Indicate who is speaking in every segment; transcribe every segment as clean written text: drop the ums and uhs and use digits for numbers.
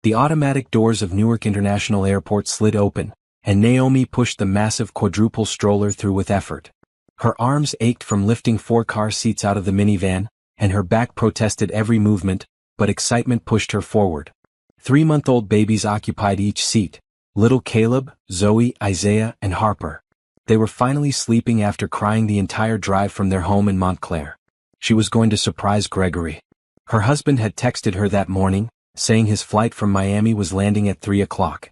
Speaker 1: The automatic doors of Newark International Airport slid open, and Naomi pushed the massive quadruple stroller through with effort. Her arms ached from lifting 4 car seats out of the minivan, and her back protested every movement, but excitement pushed her forward. 3-month-old babies occupied each seat: little Caleb, Zoe, Isaiah, and Harper. They were finally sleeping after crying the entire drive from their home in Montclair. She was going to surprise Gregory. Her husband had texted her that morning, saying his flight from Miami was landing at 3 o'clock.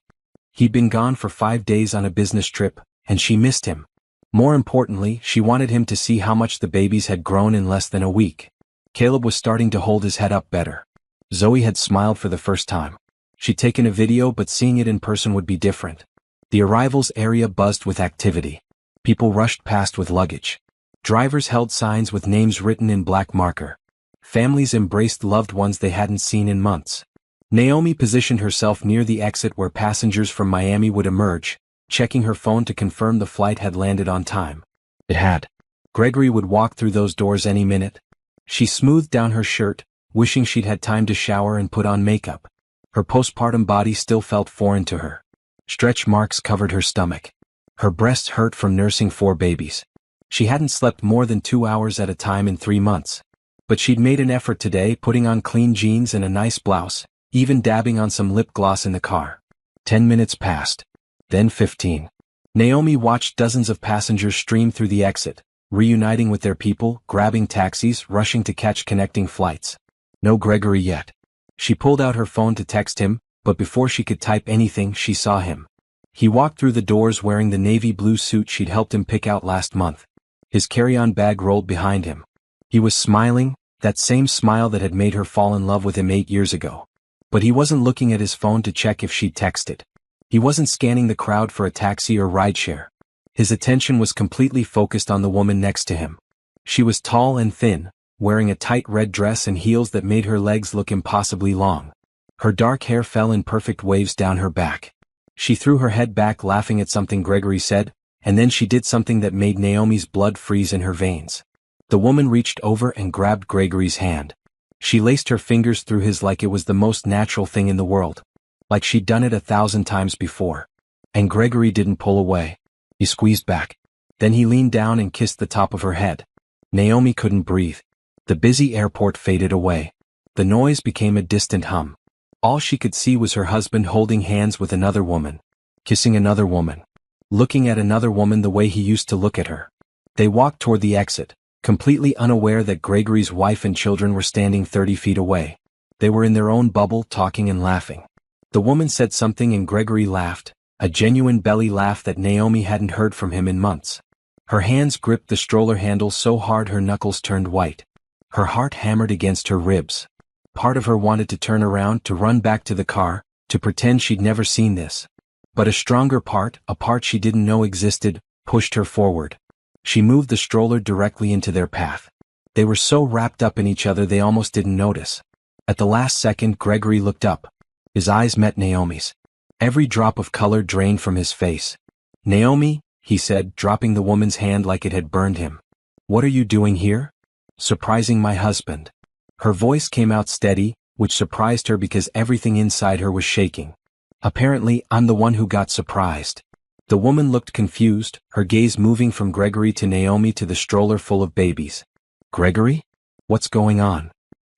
Speaker 1: He'd been gone for 5 days on a business trip, and she missed him. More importantly, she wanted him to see how much the babies had grown in less than a week. Caleb was starting to hold his head up better. Zoe had smiled for the first time. She'd taken a video, but seeing it in person would be different. The arrivals area buzzed with activity. People rushed past with luggage. Drivers held signs with names written in black marker. Families embraced loved ones they hadn't seen in months. Naomi positioned herself near the exit where passengers from Miami would emerge, checking her phone to confirm the flight had landed on time. It had. Gregory would walk through those doors any minute. She smoothed down her shirt, wishing she'd had time to shower and put on makeup. Her postpartum body still felt foreign to her. Stretch marks covered her stomach. Her breasts hurt from nursing 4 babies. She hadn't slept more than 2 hours at a time in 3 months. But she'd made an effort today, putting on clean jeans and a nice blouse, even dabbing on some lip gloss in the car. 10 minutes passed. Then 15. Naomi watched dozens of passengers stream through the exit, reuniting with their people, grabbing taxis, rushing to catch connecting flights. No Gregory yet. She pulled out her phone to text him, but before she could type anything, she saw him. He walked through the doors wearing the navy blue suit she'd helped him pick out last month. His carry-on bag rolled behind him. He was smiling, that same smile that had made her fall in love with him 8 years ago. But he wasn't looking at his phone to check if she'd texted. He wasn't scanning the crowd for a taxi or rideshare. His attention was completely focused on the woman next to him. She was tall and thin, wearing a tight red dress and heels that made her legs look impossibly long. Her dark hair fell in perfect waves down her back. She threw her head back, laughing at something Gregory said, and then she did something that made Naomi's blood freeze in her veins. The woman reached over and grabbed Gregory's hand. She laced her fingers through his like it was the most natural thing in the world. Like she'd done it 1,000 times before. And Gregory didn't pull away. He squeezed back. Then he leaned down and kissed the top of her head. Naomi couldn't breathe. The busy airport faded away. The noise became a distant hum. All she could see was her husband holding hands with another woman. Kissing another woman. Looking at another woman the way he used to look at her. They walked toward the exit, completely unaware that Gregory's wife and children were standing 30 feet away. They were in their own bubble, talking and laughing. The woman said something and Gregory laughed, a genuine belly laugh that Naomi hadn't heard from him in months. Her hands gripped the stroller handle so hard her knuckles turned white. Her heart hammered against her ribs. Part of her wanted to turn around, to run back to the car, to pretend she'd never seen this. But a stronger part, a part she didn't know existed, pushed her forward. She moved the stroller directly into their path. They were so wrapped up in each other they almost didn't notice. At the last second, Gregory looked up. His eyes met Naomi's. Every drop of color drained from his face. "Naomi," he said, dropping the woman's hand like it had burned him. "What are you doing here?" "Surprising my husband." Her voice came out steady, which surprised her because everything inside her was shaking. "Apparently, I'm the one who got surprised." The woman looked confused, her gaze moving from Gregory to Naomi to the stroller full of babies. "Gregory? What's going on?"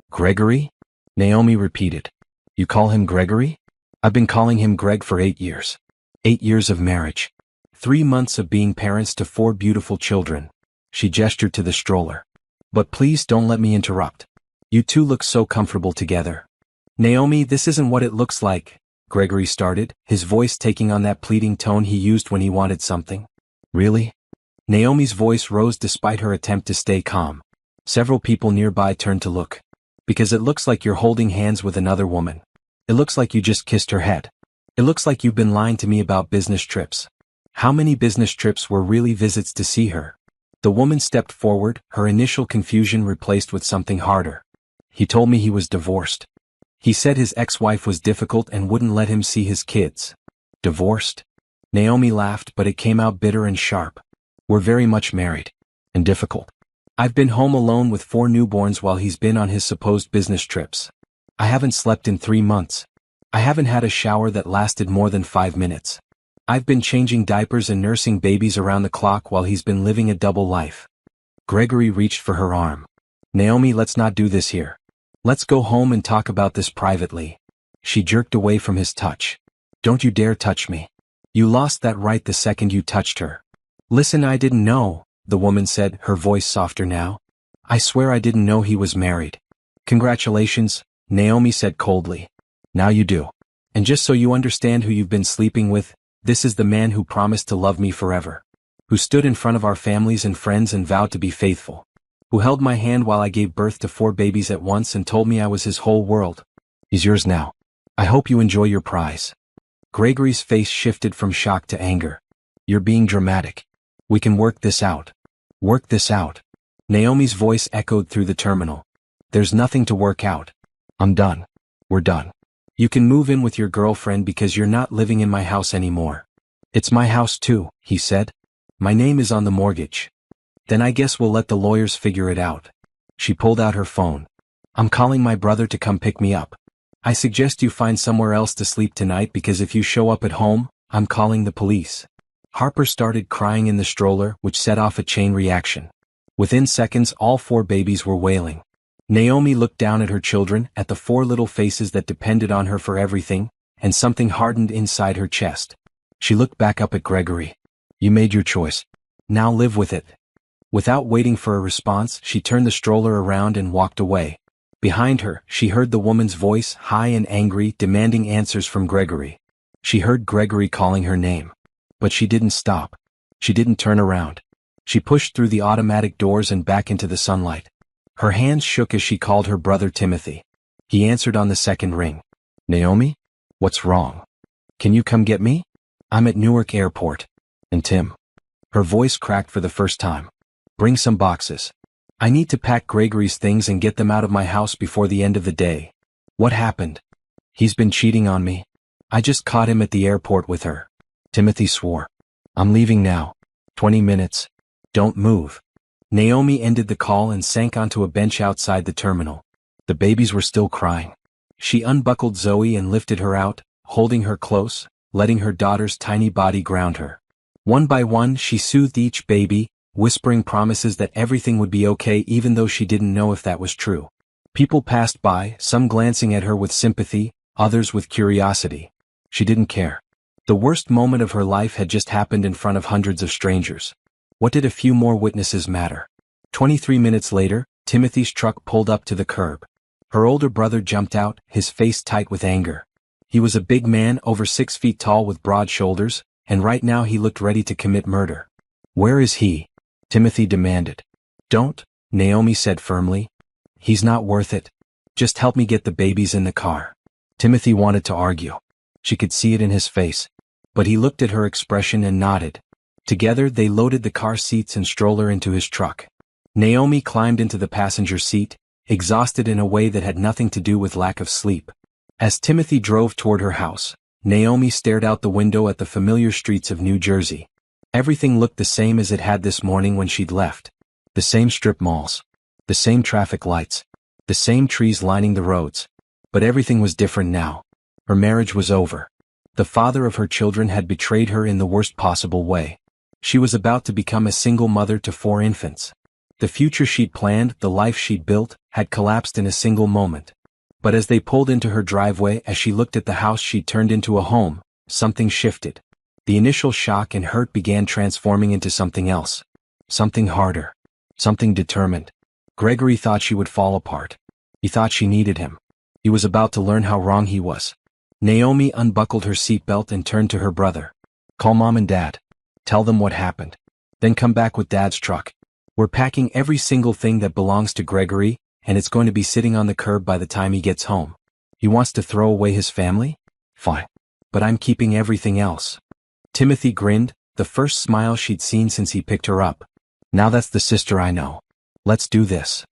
Speaker 1: "Gregory?" Naomi repeated. "You call him Gregory?" "I've been calling him Greg for 8 years. 8 years of marriage. 3 months of being parents to 4 beautiful children." She gestured to the stroller. "But please don't let me interrupt. You two look so comfortable together." "Naomi, this isn't what it looks like," Gregory started, his voice taking on that pleading tone he used when he wanted something. "Really?" Naomi's voice rose despite her attempt to stay calm. Several people nearby turned to look. "Because it looks like you're holding hands with another woman. It looks like you just kissed her head. It looks like you've been lying to me about business trips." How many business trips were really visits to see her? The woman stepped forward, her initial confusion replaced with something harder. "He told me he was divorced. He said his ex-wife was difficult and wouldn't let him see his kids." "Divorced?" Naomi laughed, but it came out bitter and sharp. "We're very much married. And difficult. I've been home alone with 4 newborns while he's been on his supposed business trips. I haven't slept in 3 months. I haven't had a shower that lasted more than 5 minutes. I've been changing diapers and nursing babies around the clock while he's been living a double life. Gregory reached for her arm. Naomi, let's not do this here. Let's go home and talk about this privately. She jerked away from his touch. Don't you dare touch me. You lost that right the second you touched her. Listen, I didn't know, the woman said, her voice softer now. I swear I didn't know he was married. Congratulations, Naomi said coldly. Now you do. And just so you understand who you've been sleeping with, this is the man who promised to love me forever. Who stood in front of our families and friends and vowed to be faithful. Who held my hand while I gave birth to 4 babies at once and told me I was his whole world. He's yours now. I hope you enjoy your prize. Gregory's face shifted from shock to anger. You're being dramatic. We can work this out. Work this out. Naomi's voice echoed through the terminal. There's nothing to work out. I'm done. We're done. You can move in with your girlfriend because you're not living in my house anymore. It's my house too, he said. My name is on the mortgage. Then I guess we'll let the lawyers figure it out. She pulled out her phone. I'm calling my brother to come pick me up. I suggest you find somewhere else to sleep tonight because if you show up at home, I'm calling the police. Harper started crying in the stroller, which set off a chain reaction. Within seconds, all 4 babies were wailing. Naomi looked down at her children, at the 4 little faces that depended on her for everything, and something hardened inside her chest. She looked back up at Gregory. You made your choice. Now live with it. Without waiting for a response, she turned the stroller around and walked away. Behind her, she heard the woman's voice, high and angry, demanding answers from Gregory. She heard Gregory calling her name. But she didn't stop. She didn't turn around. She pushed through the automatic doors and back into the sunlight. Her hands shook as she called her brother Timothy. He answered on the second ring. Naomi? What's wrong? Can you come get me? I'm at Newark Airport. And Tim. Her voice cracked for the first time. Bring some boxes. I need to pack Gregory's things and get them out of my house before the end of the day. What happened? He's been cheating on me. I just caught him at the airport with her. Timothy swore. I'm leaving now. 20 minutes. Don't move. Naomi ended the call and sank onto a bench outside the terminal. The babies were still crying. She unbuckled Zoe and lifted her out, holding her close, letting her daughter's tiny body ground her. One by one, she soothed each baby, whispering promises that everything would be okay even though she didn't know if that was true. People passed by, some glancing at her with sympathy, others with curiosity. She didn't care. The worst moment of her life had just happened in front of hundreds of strangers. What did a few more witnesses matter? 23 minutes later, Timothy's truck pulled up to the curb. Her older brother jumped out, his face tight with anger. He was a big man, over 6 feet tall with broad shoulders, and right now he looked ready to commit murder. Where is he? Timothy demanded. Don't, Naomi said firmly. He's not worth it. Just help me get the babies in the car. Timothy wanted to argue. She could see it in his face. But he looked at her expression and nodded. Together they loaded the car seats and stroller into his truck. Naomi climbed into the passenger seat, exhausted in a way that had nothing to do with lack of sleep. As Timothy drove toward her house, Naomi stared out the window at the familiar streets of New Jersey. Everything looked the same as it had this morning when she'd left. The same strip malls. The same traffic lights. The same trees lining the roads. But everything was different now. Her marriage was over. The father of her children had betrayed her in the worst possible way. She was about to become a single mother to 4 infants. The future she'd planned, the life she'd built, had collapsed in a single moment. But as they pulled into her driveway, as she looked at the house she'd turned into a home, something shifted. The initial shock and hurt began transforming into something else. Something harder. Something determined. Gregory thought she would fall apart. He thought she needed him. He was about to learn how wrong he was. Naomi unbuckled her seatbelt and turned to her brother. Call Mom and Dad. Tell them what happened. Then come back with Dad's truck. We're packing every single thing that belongs to Gregory, and it's going to be sitting on the curb by the time he gets home. He wants to throw away his family? Fine. But I'm keeping everything else. Timothy grinned, the first smile she'd seen since he picked her up. Now that's the sister I know. Let's do this.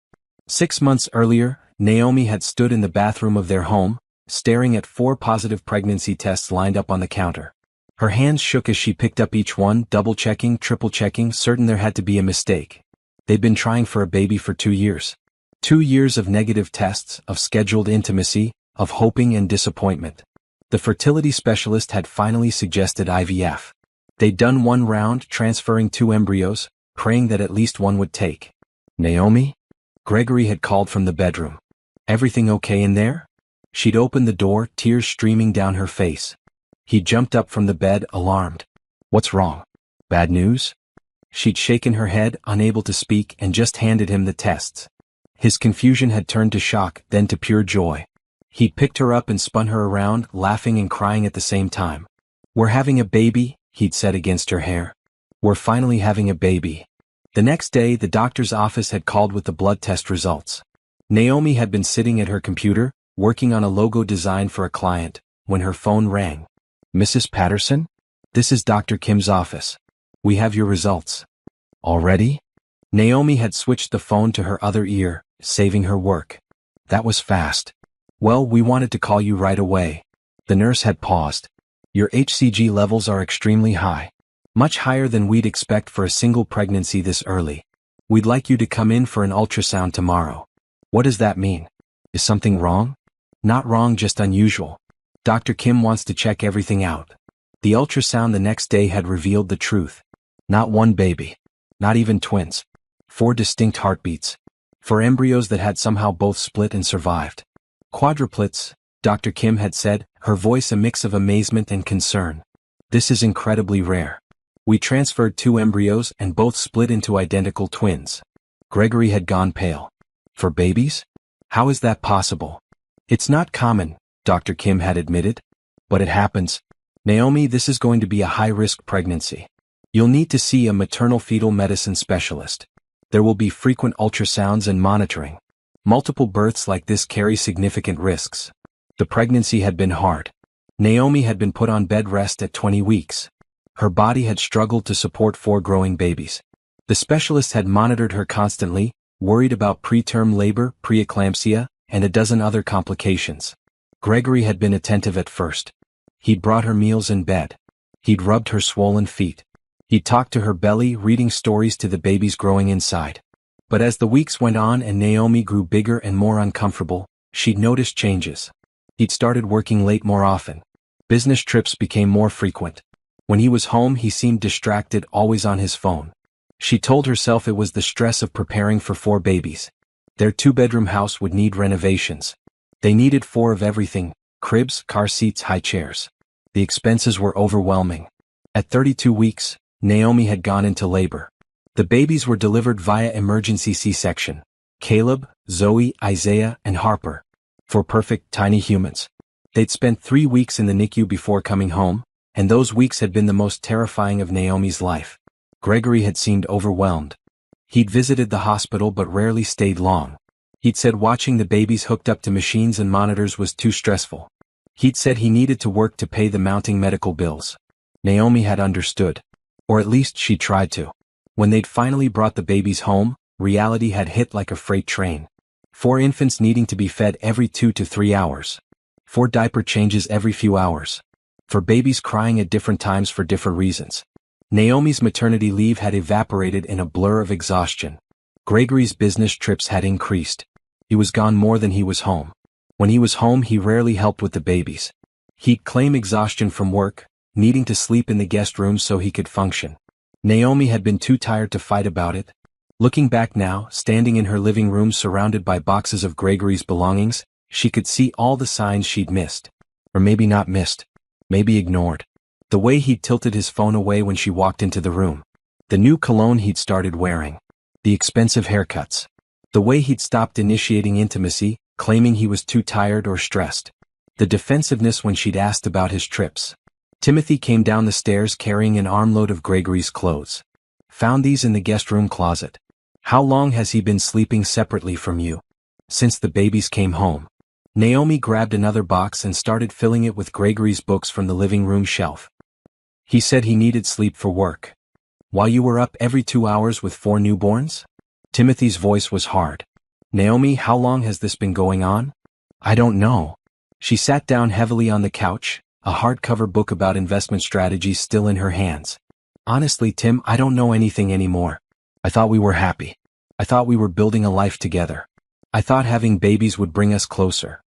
Speaker 1: 6 months earlier, Naomi had stood in the bathroom of their home, staring at 4 positive pregnancy tests lined up on the counter. Her hands shook as she picked up each one, double-checking, triple-checking, certain there had to be a mistake. They'd been trying for a baby for 2 years. 2 years of negative tests, of scheduled intimacy, of hoping and disappointment. The fertility specialist had finally suggested IVF. They'd done one round, transferring 2 embryos, praying that at least one would take. Naomi? Gregory had called from the bedroom. Everything okay in there? She'd opened the door, tears streaming down her face. He jumped up from the bed, alarmed. What's wrong? Bad news? She'd shaken her head, unable to speak, and just handed him the tests. His confusion had turned to shock, then to pure joy. He'd picked her up and spun her around, laughing and crying at the same time. We're having a baby, he'd said against her hair. We're finally having a baby. The next day, the doctor's office had called with the blood test results. Naomi had been sitting at her computer, working on a logo design for a client, when her phone rang. Mrs. Patterson? This is Dr. Kim's office. We have your results. Already? Naomi had switched the phone to her other ear, saving her work. That was fast. Well, we wanted to call you right away. The nurse had paused. Your HCG levels are extremely high. Much higher than we'd expect for a single pregnancy this early. We'd like you to come in for an ultrasound tomorrow. What does that mean? Is something wrong? Not wrong, just unusual. Dr. Kim wants to check everything out. The ultrasound the next day had revealed the truth. Not one baby. Not even twins. 4 distinct heartbeats. 4 embryos that had somehow both split and survived. Quadruplets, Dr. Kim had said, her voice a mix of amazement and concern. This is incredibly rare. We transferred 2 embryos and both split into identical twins. Gregory had gone pale. For babies? How is that possible? It's not common, Dr. Kim had admitted. But it happens. Naomi, this is going to be a high-risk pregnancy. You'll need to see a maternal-fetal medicine specialist. There will be frequent ultrasounds and monitoring. Multiple births like this carry significant risks. The pregnancy had been hard. Naomi had been put on bed rest at 20 weeks. Her body had struggled to support 4 growing babies. The specialist had monitored her constantly, worried about preterm labor, preeclampsia, and a dozen other complications. Gregory had been attentive at first. He'd brought her meals in bed. He'd rubbed her swollen feet. He'd talked to her belly, reading stories to the babies growing inside. But as the weeks went on and Naomi grew bigger and more uncomfortable, she'd noticed changes. He'd started working late more often. Business trips became more frequent. When he was home, he seemed distracted, always on his phone. She told herself it was the stress of preparing for 4 babies. Their 2-bedroom house would need renovations. They needed 4 of everything: cribs, car seats, high chairs. The expenses were overwhelming. At 32 weeks, Naomi had gone into labor. The babies were delivered via emergency C-section. Caleb, Zoe, Isaiah, and Harper. 4 perfect, tiny humans. They'd spent 3 weeks in the NICU before coming home, and those weeks had been the most terrifying of Naomi's life. Gregory had seemed overwhelmed. He'd visited the hospital but rarely stayed long. He'd said watching the babies hooked up to machines and monitors was too stressful. He'd said he needed to work to pay the mounting medical bills. Naomi had understood. Or at least she tried to. When they'd finally brought the babies home, reality had hit like a freight train. 4 infants needing to be fed every 2 to 3 hours. 4 diaper changes every few hours. 4 babies crying at different times for different reasons. Naomi's maternity leave had evaporated in a blur of exhaustion. Gregory's business trips had increased. He was gone more than he was home. When he was home, he rarely helped with the babies. He'd claim exhaustion from work, needing to sleep in the guest room so he could function. Naomi had been too tired to fight about it. Looking back now, standing in her living room surrounded by boxes of Gregory's belongings, she could see all the signs she'd missed. Or maybe not missed. Maybe ignored. The way he'd tilted his phone away when she walked into the room. The new cologne he'd started wearing. The expensive haircuts. The way he'd stopped initiating intimacy, claiming he was too tired or stressed. The defensiveness when she'd asked about his trips. Timothy came down the stairs carrying an armload of Gregory's clothes. Found these in the guest room closet. How long has he been sleeping separately from you? Since the babies came home. Naomi grabbed another box and started filling it with Gregory's books from the living room shelf. He said he needed sleep for work. While you were up every 2 hours with 4 newborns? Timothy's voice was hard. Naomi, how long has this been going on? I don't know. She sat down heavily on the couch, a hardcover book about investment strategies still in her hands. Honestly, Tim, I don't know anything anymore. I thought we were happy. I thought we were building a life together. I thought having babies would bring us closer.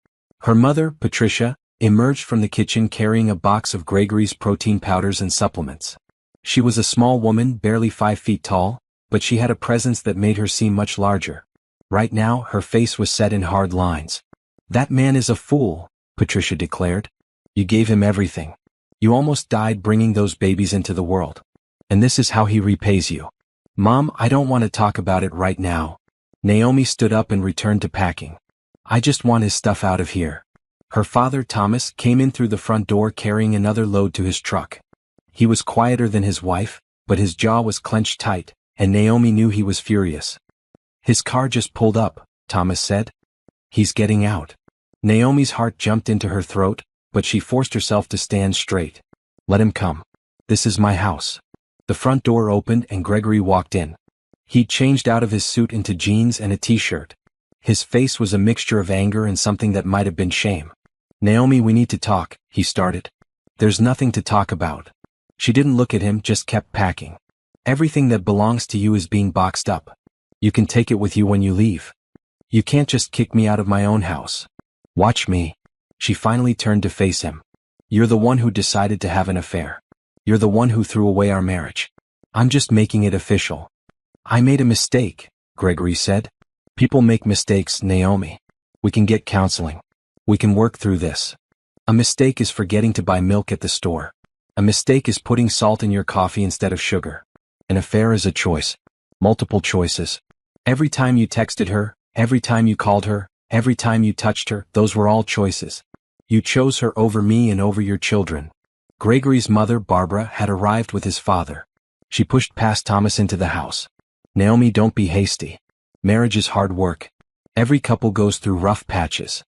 Speaker 1: Her mother, Patricia, emerged from the kitchen carrying a box of Gregory's protein powders and supplements. She was a small woman, barely 5 feet tall, but she had a presence that made her seem much larger. Right now, her face was set in hard lines. "That man is a fool," Patricia declared. "You gave him everything. You almost died bringing those babies into the world. And this is how he repays you." "Mom, I don't want to talk about it right now." Naomi stood up and returned to packing. "I just want his stuff out of here." Her father, Thomas, came in through the front door carrying another load to his truck. He was quieter than his wife, but his jaw was clenched tight, and Naomi knew he was furious. "His car just pulled up," Thomas said. "He's getting out." Naomi's heart jumped into her throat, but she forced herself to stand straight. "Let him come. This is my house." The front door opened and Gregory walked in. He'd changed out of his suit into jeans and a t-shirt. His face was a mixture of anger and something that might have been shame. "Naomi, we need to talk," he started. "There's nothing to talk about." She didn't look at him, just kept packing. "Everything that belongs to you is being boxed up. You can take it with you when you leave. You can't just kick me out of my own house. Watch me." She finally turned to face him. "You're the one who decided to have an affair. You're the one who threw away our marriage. I'm just making it official." "I made a mistake," Gregory said. "People make mistakes, Naomi. We can get counseling. We can work through this. A mistake is forgetting to buy milk at the store. A mistake is putting salt in your coffee instead of sugar. An affair is a choice. Multiple choices. Every time you texted her, every time you called her, every time you touched her, those were all choices. You chose her over me and over your children." Gregory's mother, Barbara, had arrived with his father. She pushed past Thomas into the house. "Naomi, don't be hasty. Marriage is hard work. Every couple goes through rough patches.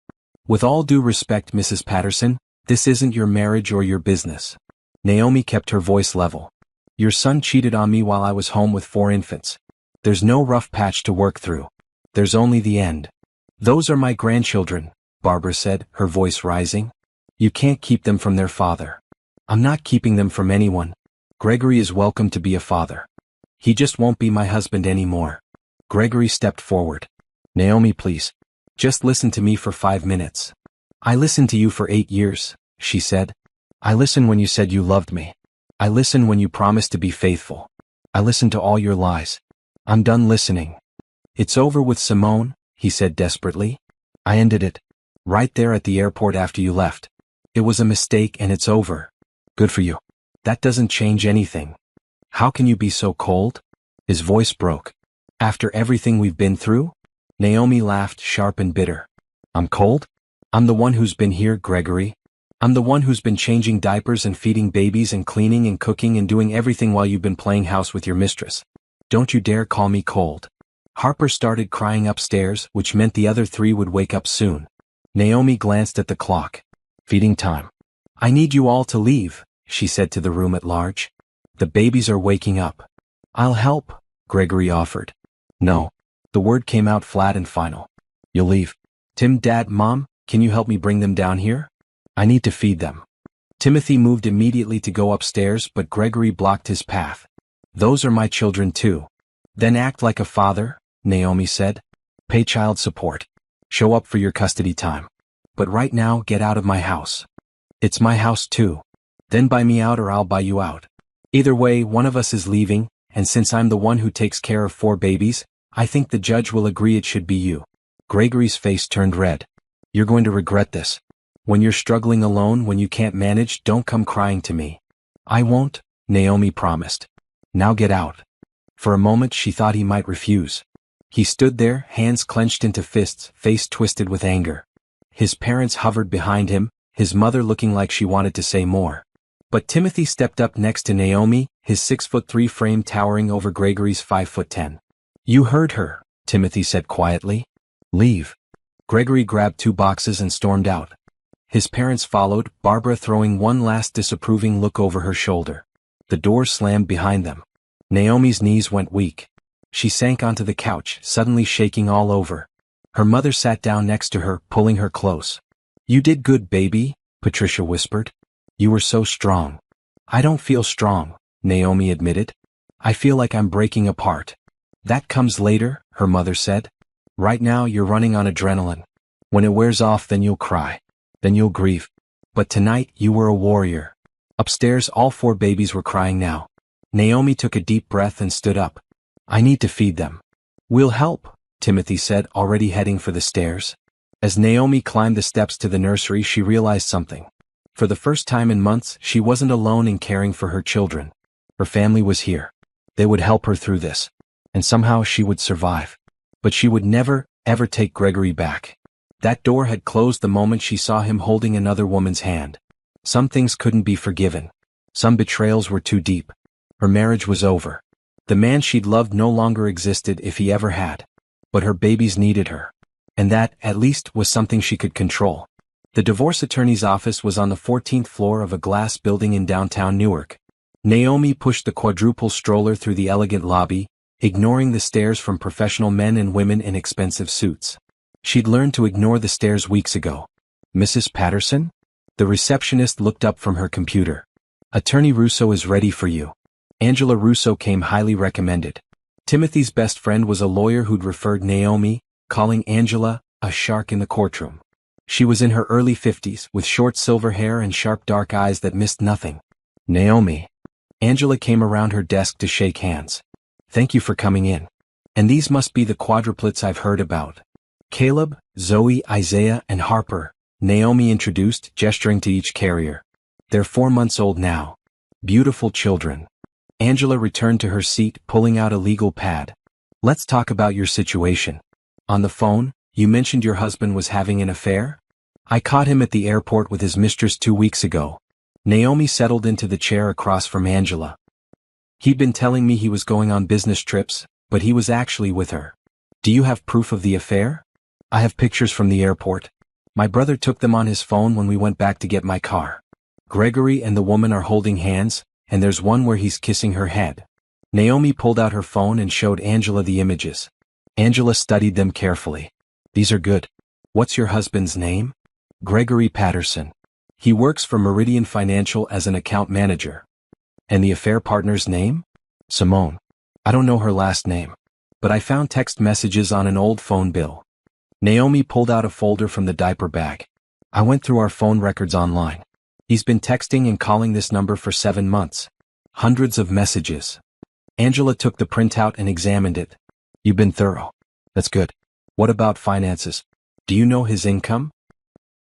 Speaker 1: With all due respect, Mrs. Patterson, this isn't your marriage or your business." Naomi kept her voice level. "Your son cheated on me while I was home with 4 infants. There's no rough patch to work through. There's only the end." "Those are my grandchildren," Barbara said, her voice rising. "You can't keep them from their father." "I'm not keeping them from anyone. Gregory is welcome to be a father. He just won't be my husband anymore." Gregory stepped forward. "Naomi, please. Just listen to me for 5 minutes." "I listened to you for 8 years, she said. "I listened when you said you loved me. I listened when you promised to be faithful. I listened to all your lies. I'm done listening." "It's over with Simone," he said desperately. "I ended it. Right there at the airport after you left. It was a mistake and it's over. Good for you. That doesn't change anything. How can you be so cold?" His voice broke. "After everything we've been through?" Naomi laughed, sharp and bitter. "I'm cold? I'm the one who's been here, Gregory. I'm the one who's been changing diapers and feeding babies and cleaning and cooking and doing everything while you've been playing house with your mistress. Don't you dare call me cold." Harper started crying upstairs, which meant the other 3 would wake up soon. Naomi glanced at the clock. "Feeding time. I need you all to leave," she said to the room at large. "The babies are waking up." "I'll help," Gregory offered. "No." The word came out flat and final. "You'll leave. Tim, Dad, Mom, can you help me bring them down here? I need to feed them." Timothy moved immediately to go upstairs, but Gregory blocked his path. "Those are my children too." "Then act like a father," Naomi said. "Pay child support. Show up for your custody time. But right now, get out of my house." "It's my house too. Then buy me out or I'll buy you out. Either way, one of us is leaving, and since I'm the one who takes care of 4 babies, I think the judge will agree it should be you." Gregory's face turned red. "You're going to regret this. When you're struggling alone, when you can't manage, don't come crying to me." "I won't," Naomi promised. "Now get out." For a moment she thought he might refuse. He stood there, hands clenched into fists, face twisted with anger. His parents hovered behind him, his mother looking like she wanted to say more. But Timothy stepped up next to Naomi, his 6'3" frame towering over Gregory's 5'10". "You heard her," Timothy said quietly. "Leave." Gregory grabbed 2 boxes and stormed out. His parents followed, Barbara throwing one last disapproving look over her shoulder. The door slammed behind them. Naomi's knees went weak. She sank onto the couch, suddenly shaking all over. Her mother sat down next to her, pulling her close. "You did good, baby," Patricia whispered. "You were so strong." "I don't feel strong," Naomi admitted. "I feel like I'm breaking apart." "That comes later," her mother said. "Right now you're running on adrenaline. When it wears off, then you'll cry. Then you'll grieve. But tonight you were a warrior. Upstairs all 4 babies were crying now. Naomi took a deep breath and stood up. I need to feed them. We'll help, Timothy said, already heading for the stairs. As Naomi climbed the steps to the nursery, she realized something. For the first time in months, she wasn't alone in caring for her children. Her family was here. They would help her through this. And somehow she would survive. But she would never, ever take Gregory back. That door had closed the moment she saw him holding another woman's hand. Some things couldn't be forgiven. Some betrayals were too deep. Her marriage was over. The man she'd loved no longer existed if he ever had. But her babies needed her. And that, at least, was something she could control. The divorce attorney's office was on the 14th floor of a glass building in downtown Newark. Naomi pushed the quadruple stroller through the elegant lobby, ignoring the stares from professional men and women in expensive suits. She'd learned to ignore the stares weeks ago. Mrs. Patterson? The receptionist looked up from her computer. Attorney Russo is ready for you. Angela Russo came highly recommended. Timothy's best friend was a lawyer who'd referred Naomi, calling Angela a shark in the courtroom. She was in her early 50s, with short silver hair and sharp dark eyes that missed nothing. Naomi. Angela came around her desk to shake hands. Thank you for coming in. And these must be the quadruplets I've heard about. Caleb, Zoe, Isaiah, and Harper, Naomi introduced, gesturing to each carrier. They're 4 months old now. Beautiful children. Angela returned to her seat, pulling out a legal pad. Let's talk about your situation. On the phone, you mentioned your husband was having an affair? I caught him at the airport with his mistress 2 weeks ago. Naomi settled into the chair across from Angela. He'd been telling me he was going on business trips, but he was actually with her. Do you have proof of the affair? I have pictures from the airport. My brother took them on his phone when we went back to get my car. Gregory and the woman are holding hands, and there's one where he's kissing her head. Naomi pulled out her phone and showed Angela the images. Angela studied them carefully. These are good. What's your husband's name? Gregory Patterson. He works for Meridian Financial as an account manager. And the affair partner's name? Simone. I don't know her last name. But I found text messages on an old phone bill. Naomi pulled out a folder from the diaper bag. I went through our phone records online. He's been texting and calling this number for 7 months. Hundreds of messages. Angela took the printout and examined it. You've been thorough. That's good. What about finances? Do you know his income?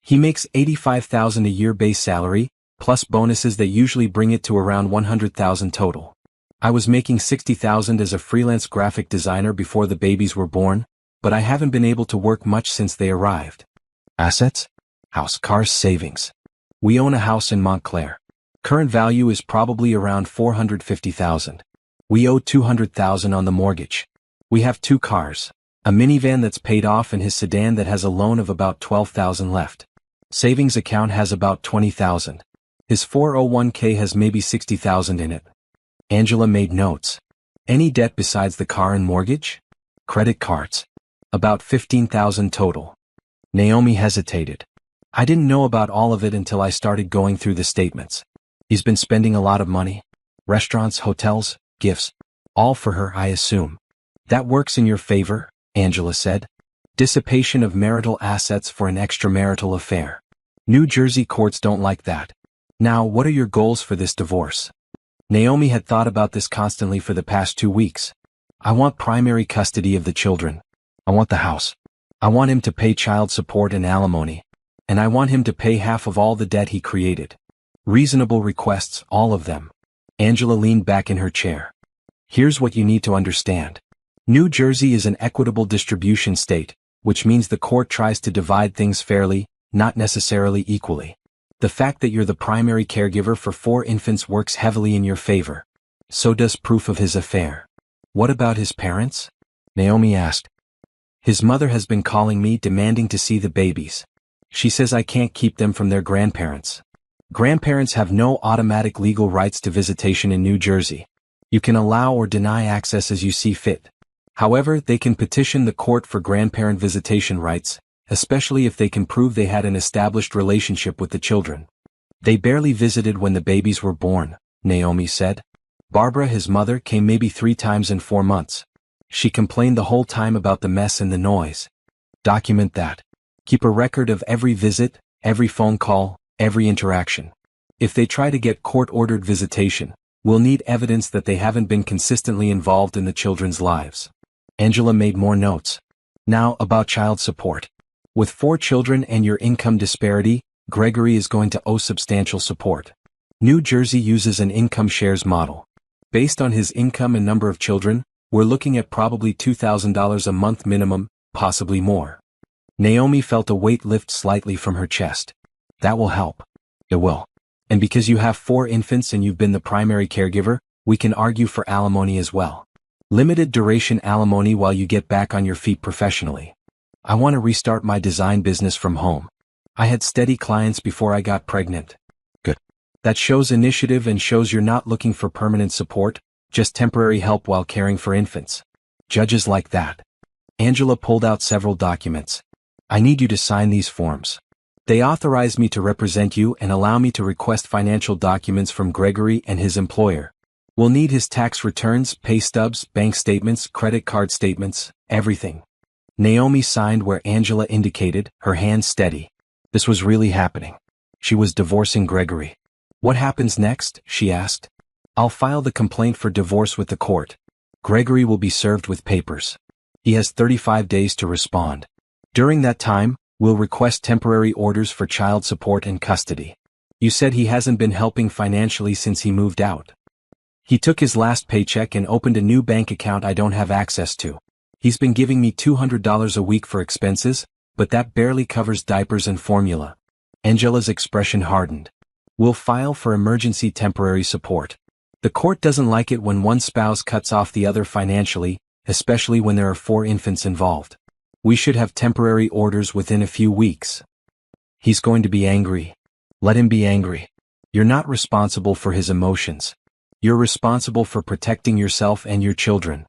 Speaker 1: He makes $85,000 a year base salary, plus bonuses that usually bring it to around $100,000 total. I was making $60,000 as a freelance graphic designer before the babies were born, but I haven't been able to work much since they arrived. Assets? House, cars, savings. We own a house in Montclair. Current value is probably around $450,000. We owe $200,000 on the mortgage. We have 2 cars, a minivan that's paid off and his sedan that has a loan of about $12,000 left. Savings account has about $20,000. His 401k has maybe $60,000 in it. Angela made notes. Any debt besides the car and mortgage? Credit cards. About $15,000 total. Naomi hesitated. I didn't know about all of it until I started going through the statements. He's been spending a lot of money. Restaurants, hotels, gifts. All for her, I assume. That works in your favor, Angela said. Dissipation of marital assets for an extramarital affair. New Jersey courts don't like that. Now, what are your goals for this divorce? Naomi had thought about this constantly for the past 2 weeks. I want primary custody of the children. I want the house. I want him to pay child support and alimony. And I want him to pay half of all the debt he created. Reasonable requests, all of them. Angela leaned back in her chair. Here's what you need to understand. New Jersey is an equitable distribution state, which means the court tries to divide things fairly, not necessarily equally. The fact that you're the primary caregiver for 4 infants works heavily in your favor. So does proof of his affair. What about his parents? Naomi asked. His mother has been calling me demanding to see the babies. She says I can't keep them from their grandparents. Grandparents have no automatic legal rights to visitation in New Jersey. You can allow or deny access as you see fit. However, they can petition the court for grandparent visitation rights, especially if they can prove they had an established relationship with the children. They barely visited when the babies were born, Naomi said. Barbara, his mother, came maybe 3 times in 4 months. She complained the whole time about the mess and the noise. Document that. Keep a record of every visit, every phone call, every interaction. If they try to get court-ordered visitation, we'll need evidence that they haven't been consistently involved in the children's lives. Angela made more notes. Now about child support. With 4 children and your income disparity, Gregory is going to owe substantial support. New Jersey uses an income shares model. Based on his income and number of children, we're looking at probably $2,000 a month minimum, possibly more. Naomi felt a weight lift slightly from her chest. That will help. It will. And because you have 4 infants and you've been the primary caregiver, we can argue for alimony as well. Limited duration alimony while you get back on your feet professionally. I want to restart my design business from home. I had steady clients before I got pregnant. Good. That shows initiative and shows you're not looking for permanent support, just temporary help while caring for infants. Judges like that. Angela pulled out several documents. I need you to sign these forms. They authorize me to represent you and allow me to request financial documents from Gregory and his employer. We'll need his tax returns, pay stubs, bank statements, credit card statements, everything. Naomi signed where Angela indicated, her hands steady. This was really happening. She was divorcing Gregory. What happens next? She asked. I'll file the complaint for divorce with the court. Gregory will be served with papers. He has 35 days to respond. During that time, we'll request temporary orders for child support and custody. You said he hasn't been helping financially since he moved out. He took his last paycheck and opened a new bank account I don't have access to. He's been giving me $200 a week for expenses, but that barely covers diapers and formula. Angela's expression hardened. We'll file for emergency temporary support. The court doesn't like it when one spouse cuts off the other financially, especially when there are 4 infants involved. We should have temporary orders within a few weeks. He's going to be angry. Let him be angry. You're not responsible for his emotions. You're responsible for protecting yourself and your children.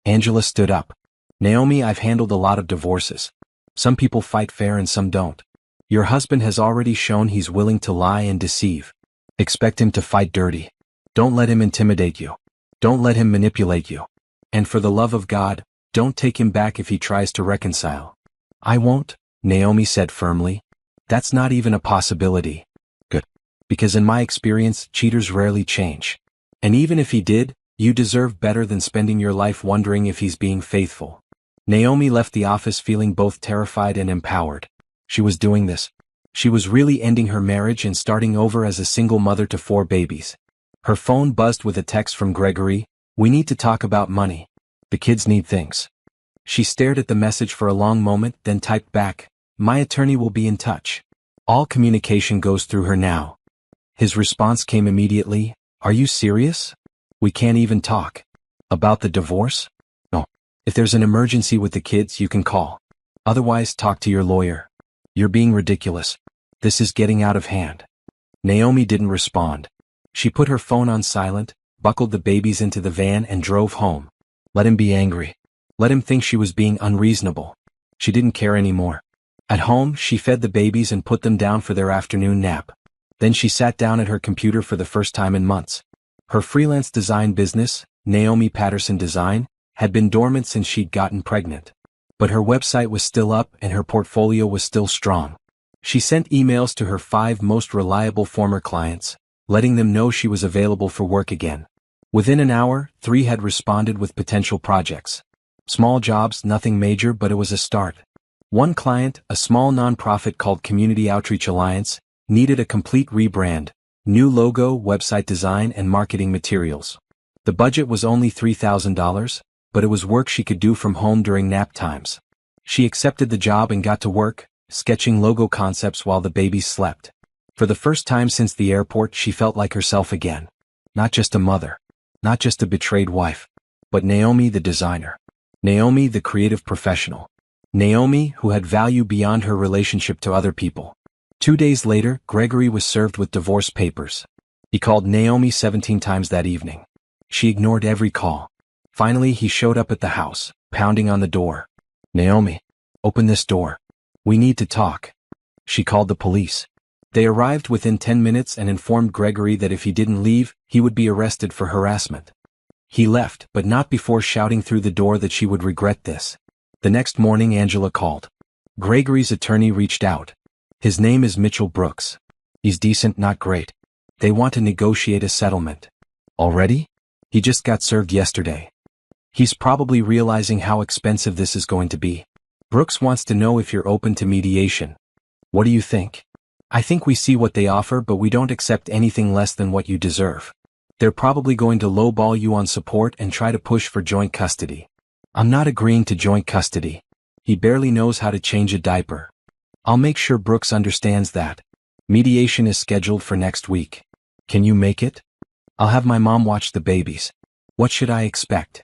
Speaker 1: Angela stood up. Naomi, I've handled a lot of divorces. Some people fight fair and some don't. Your husband has already shown he's willing to lie and deceive. Expect him to fight dirty. Don't let him intimidate you. Don't let him manipulate you. And for the love of God, don't take him back if he tries to reconcile. I won't, Naomi said firmly. That's not even a possibility. Good. Because in my experience, cheaters rarely change. And even if he did, you deserve better than spending your life wondering if he's being faithful. Naomi left the office feeling both terrified and empowered. She was doing this. She was really ending her marriage and starting over as a single mother to 4 babies. Her phone buzzed with a text from Gregory. We need to talk about money. The kids need things. She stared at the message for a long moment, then typed back, my attorney will be in touch. All communication goes through her now. His response came immediately. Are you serious? We can't even talk. About the divorce? No. If there's an emergency with the kids, you can call. Otherwise, talk to your lawyer. You're being ridiculous. This is getting out of hand. Naomi didn't respond. She put her phone on silent, buckled the babies into the van and drove home. Let him be angry. Let him think she was being unreasonable. She didn't care anymore. At home, she fed the babies and put them down for their afternoon nap. Then she sat down at her computer for the first time in months. Her freelance design business, Naomi Patterson Design, had been dormant since she'd gotten pregnant. But her website was still up and her portfolio was still strong. She sent emails to her 5 most reliable former clients, letting them know she was available for work again. Within an hour, 3 had responded with potential projects. Small jobs, nothing major, but it was a start. One client, a small nonprofit called Community Outreach Alliance, needed a complete rebrand, new logo, website design, and marketing materials. The budget was only $3,000, but it was work she could do from home during nap times. She accepted the job and got to work, sketching logo concepts while the babies slept. For the first time since the airport, she felt like herself again. Not just a mother. Not just a betrayed wife. But Naomi the designer. Naomi the creative professional. Naomi who had value beyond her relationship to other people. 2 days later, Gregory was served with divorce papers. He called Naomi 17 times that evening. She ignored every call. Finally, he showed up at the house, pounding on the door. Naomi, open this door. We need to talk. She called the police. They arrived within 10 minutes and informed Gregory that if he didn't leave, he would be arrested for harassment. He left, but not before shouting through the door that she would regret this. The next morning, Angela called. Gregory's attorney reached out. His name is Mitchell Brooks. He's decent, not great. They want to negotiate a settlement. Already? He just got served yesterday. He's probably realizing how expensive this is going to be. Brooks wants to know if you're open to mediation. What do you think? I think we see what they offer, but we don't accept anything less than what you deserve. They're probably going to lowball you on support and try to push for joint custody. I'm not agreeing to joint custody. He barely knows how to change a diaper. I'll make sure Brooks understands that. Mediation is scheduled for next week. Can you make it? I'll have my mom watch the babies. What should I expect?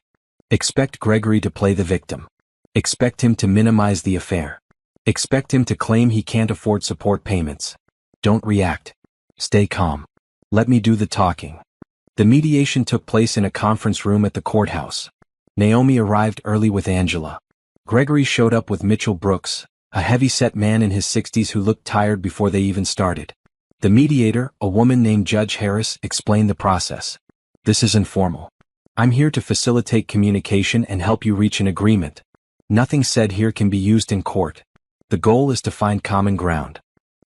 Speaker 1: Expect Gregory to play the victim. Expect him to minimize the affair. Expect him to claim he can't afford support payments. Don't react. Stay calm. Let me do the talking. The mediation took place in a conference room at the courthouse. Naomi arrived early with Angela. Gregory showed up with Mitchell Brooks, a heavy-set man in his 60s who looked tired before they even started. The mediator, a woman named Judge Harris, explained the process. This is informal. I'm here to facilitate communication and help you reach an agreement. Nothing said here can be used in court. The goal is to find common ground.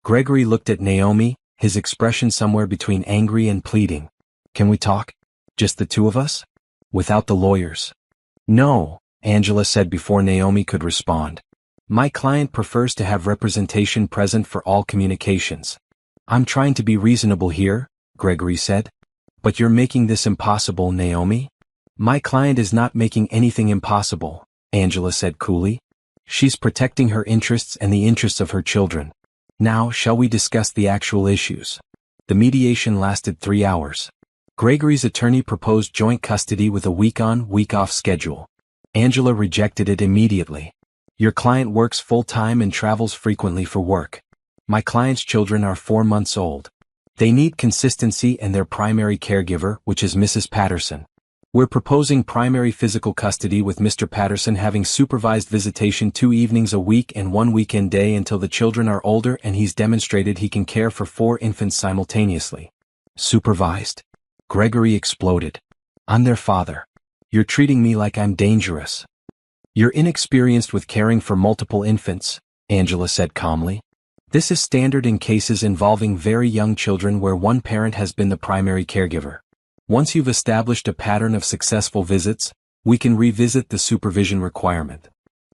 Speaker 1: Gregory looked at Naomi, his expression somewhere between angry and pleading. Can we talk? Just the two of us? Without the lawyers? No, Angela said before Naomi could respond. My client prefers to have representation present for all communications. I'm trying to be reasonable here, Gregory said. But you're making this impossible, Naomi. My client is not making anything impossible, Angela said coolly. She's protecting her interests and the interests of her children. Now, shall we discuss the actual issues? The mediation lasted 3 hours. Gregory's attorney proposed joint custody with a week-on, week-off schedule. Angela rejected it immediately. Your client works full-time and travels frequently for work. My client's children are 4 months old. They need consistency and their primary caregiver, which is Mrs. Patterson. We're proposing primary physical custody with Mr. Patterson having supervised visitation 2 evenings a week and 1 weekend day until the children are older and he's demonstrated he can care for 4 infants simultaneously. Supervised? Gregory exploded. I'm their father. You're treating me like I'm dangerous. You're inexperienced with caring for multiple infants, Angela said calmly. This is standard in cases involving very young children where one parent has been the primary caregiver. Once you've established a pattern of successful visits, we can revisit the supervision requirement.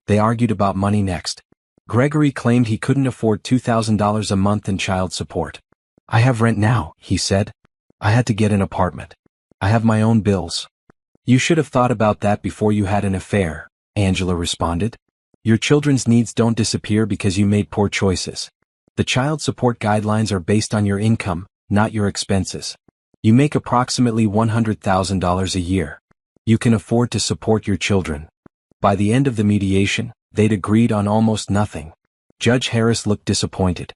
Speaker 1: They argued about money next. Gregory claimed he couldn't afford $2,000 a month in child support. I have rent now, he said. I had to get an apartment. I have my own bills. You should have thought about that before you had an affair, Angela responded. Your children's needs don't disappear because you made poor choices. The child support guidelines are based on your income, not your expenses. You make approximately $100,000 a year. You can afford to support your children. By the end of the mediation, they'd agreed on almost nothing. Judge Harris looked disappointed.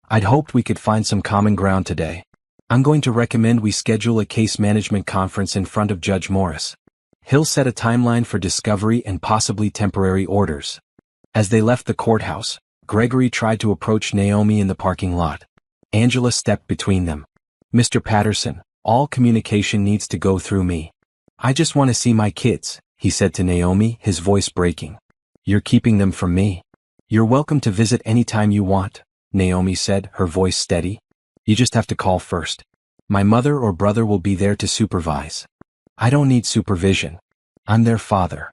Speaker 1: I'd hoped we could find some common ground today. I'm going to recommend we schedule a case management conference in front of Judge Morris. He'll set a timeline for discovery and possibly temporary orders. As they left the courthouse, Gregory tried to approach Naomi in the parking lot. Angela stepped between them. Mr. Patterson, all communication needs to go through me. I just want to see my kids, he said to Naomi, his voice breaking. You're keeping them from me. You're welcome to visit anytime you want, Naomi said, her voice steady. You just have to call first. My mother or brother will be there to supervise. I don't need supervision. I'm their father.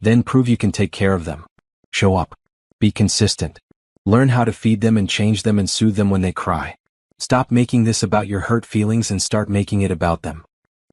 Speaker 1: Then prove you can take care of them. Show up. Be consistent. Learn how to feed them and change them and soothe them when they cry. Stop making this about your hurt feelings and start making it about them.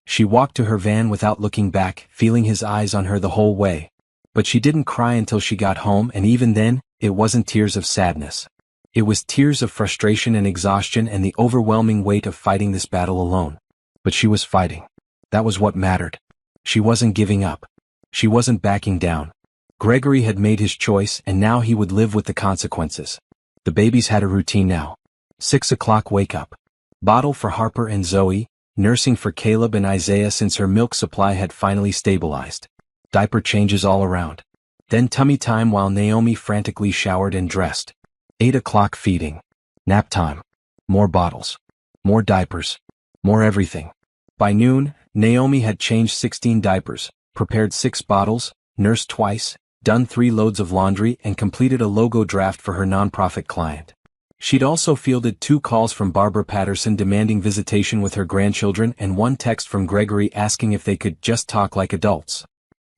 Speaker 1: She walked to her van without looking back, feeling his eyes on her the whole way. But she didn't cry until she got home, and even then, it wasn't tears of sadness. It was tears of frustration and exhaustion and the overwhelming weight of fighting this battle alone. But she was fighting. That was what mattered. She wasn't giving up. She wasn't backing down. Gregory had made his choice and now he would live with the consequences. The babies had a routine now. 6 o'clock wake up. Bottle for Harper and Zoe, nursing for Caleb and Isaiah since her milk supply had finally stabilized. Diaper changes all around. Then tummy time while Naomi frantically showered and dressed. 8 o'clock feeding. Nap time. More bottles. More diapers. More everything. By noon, Naomi had changed 16 diapers, prepared 6 bottles, nursed twice, done 3 loads of laundry and completed a logo draft for her nonprofit client. She'd also fielded 2 calls from Barbara Patterson demanding visitation with her grandchildren and 1 text from Gregory asking if they could just talk like adults.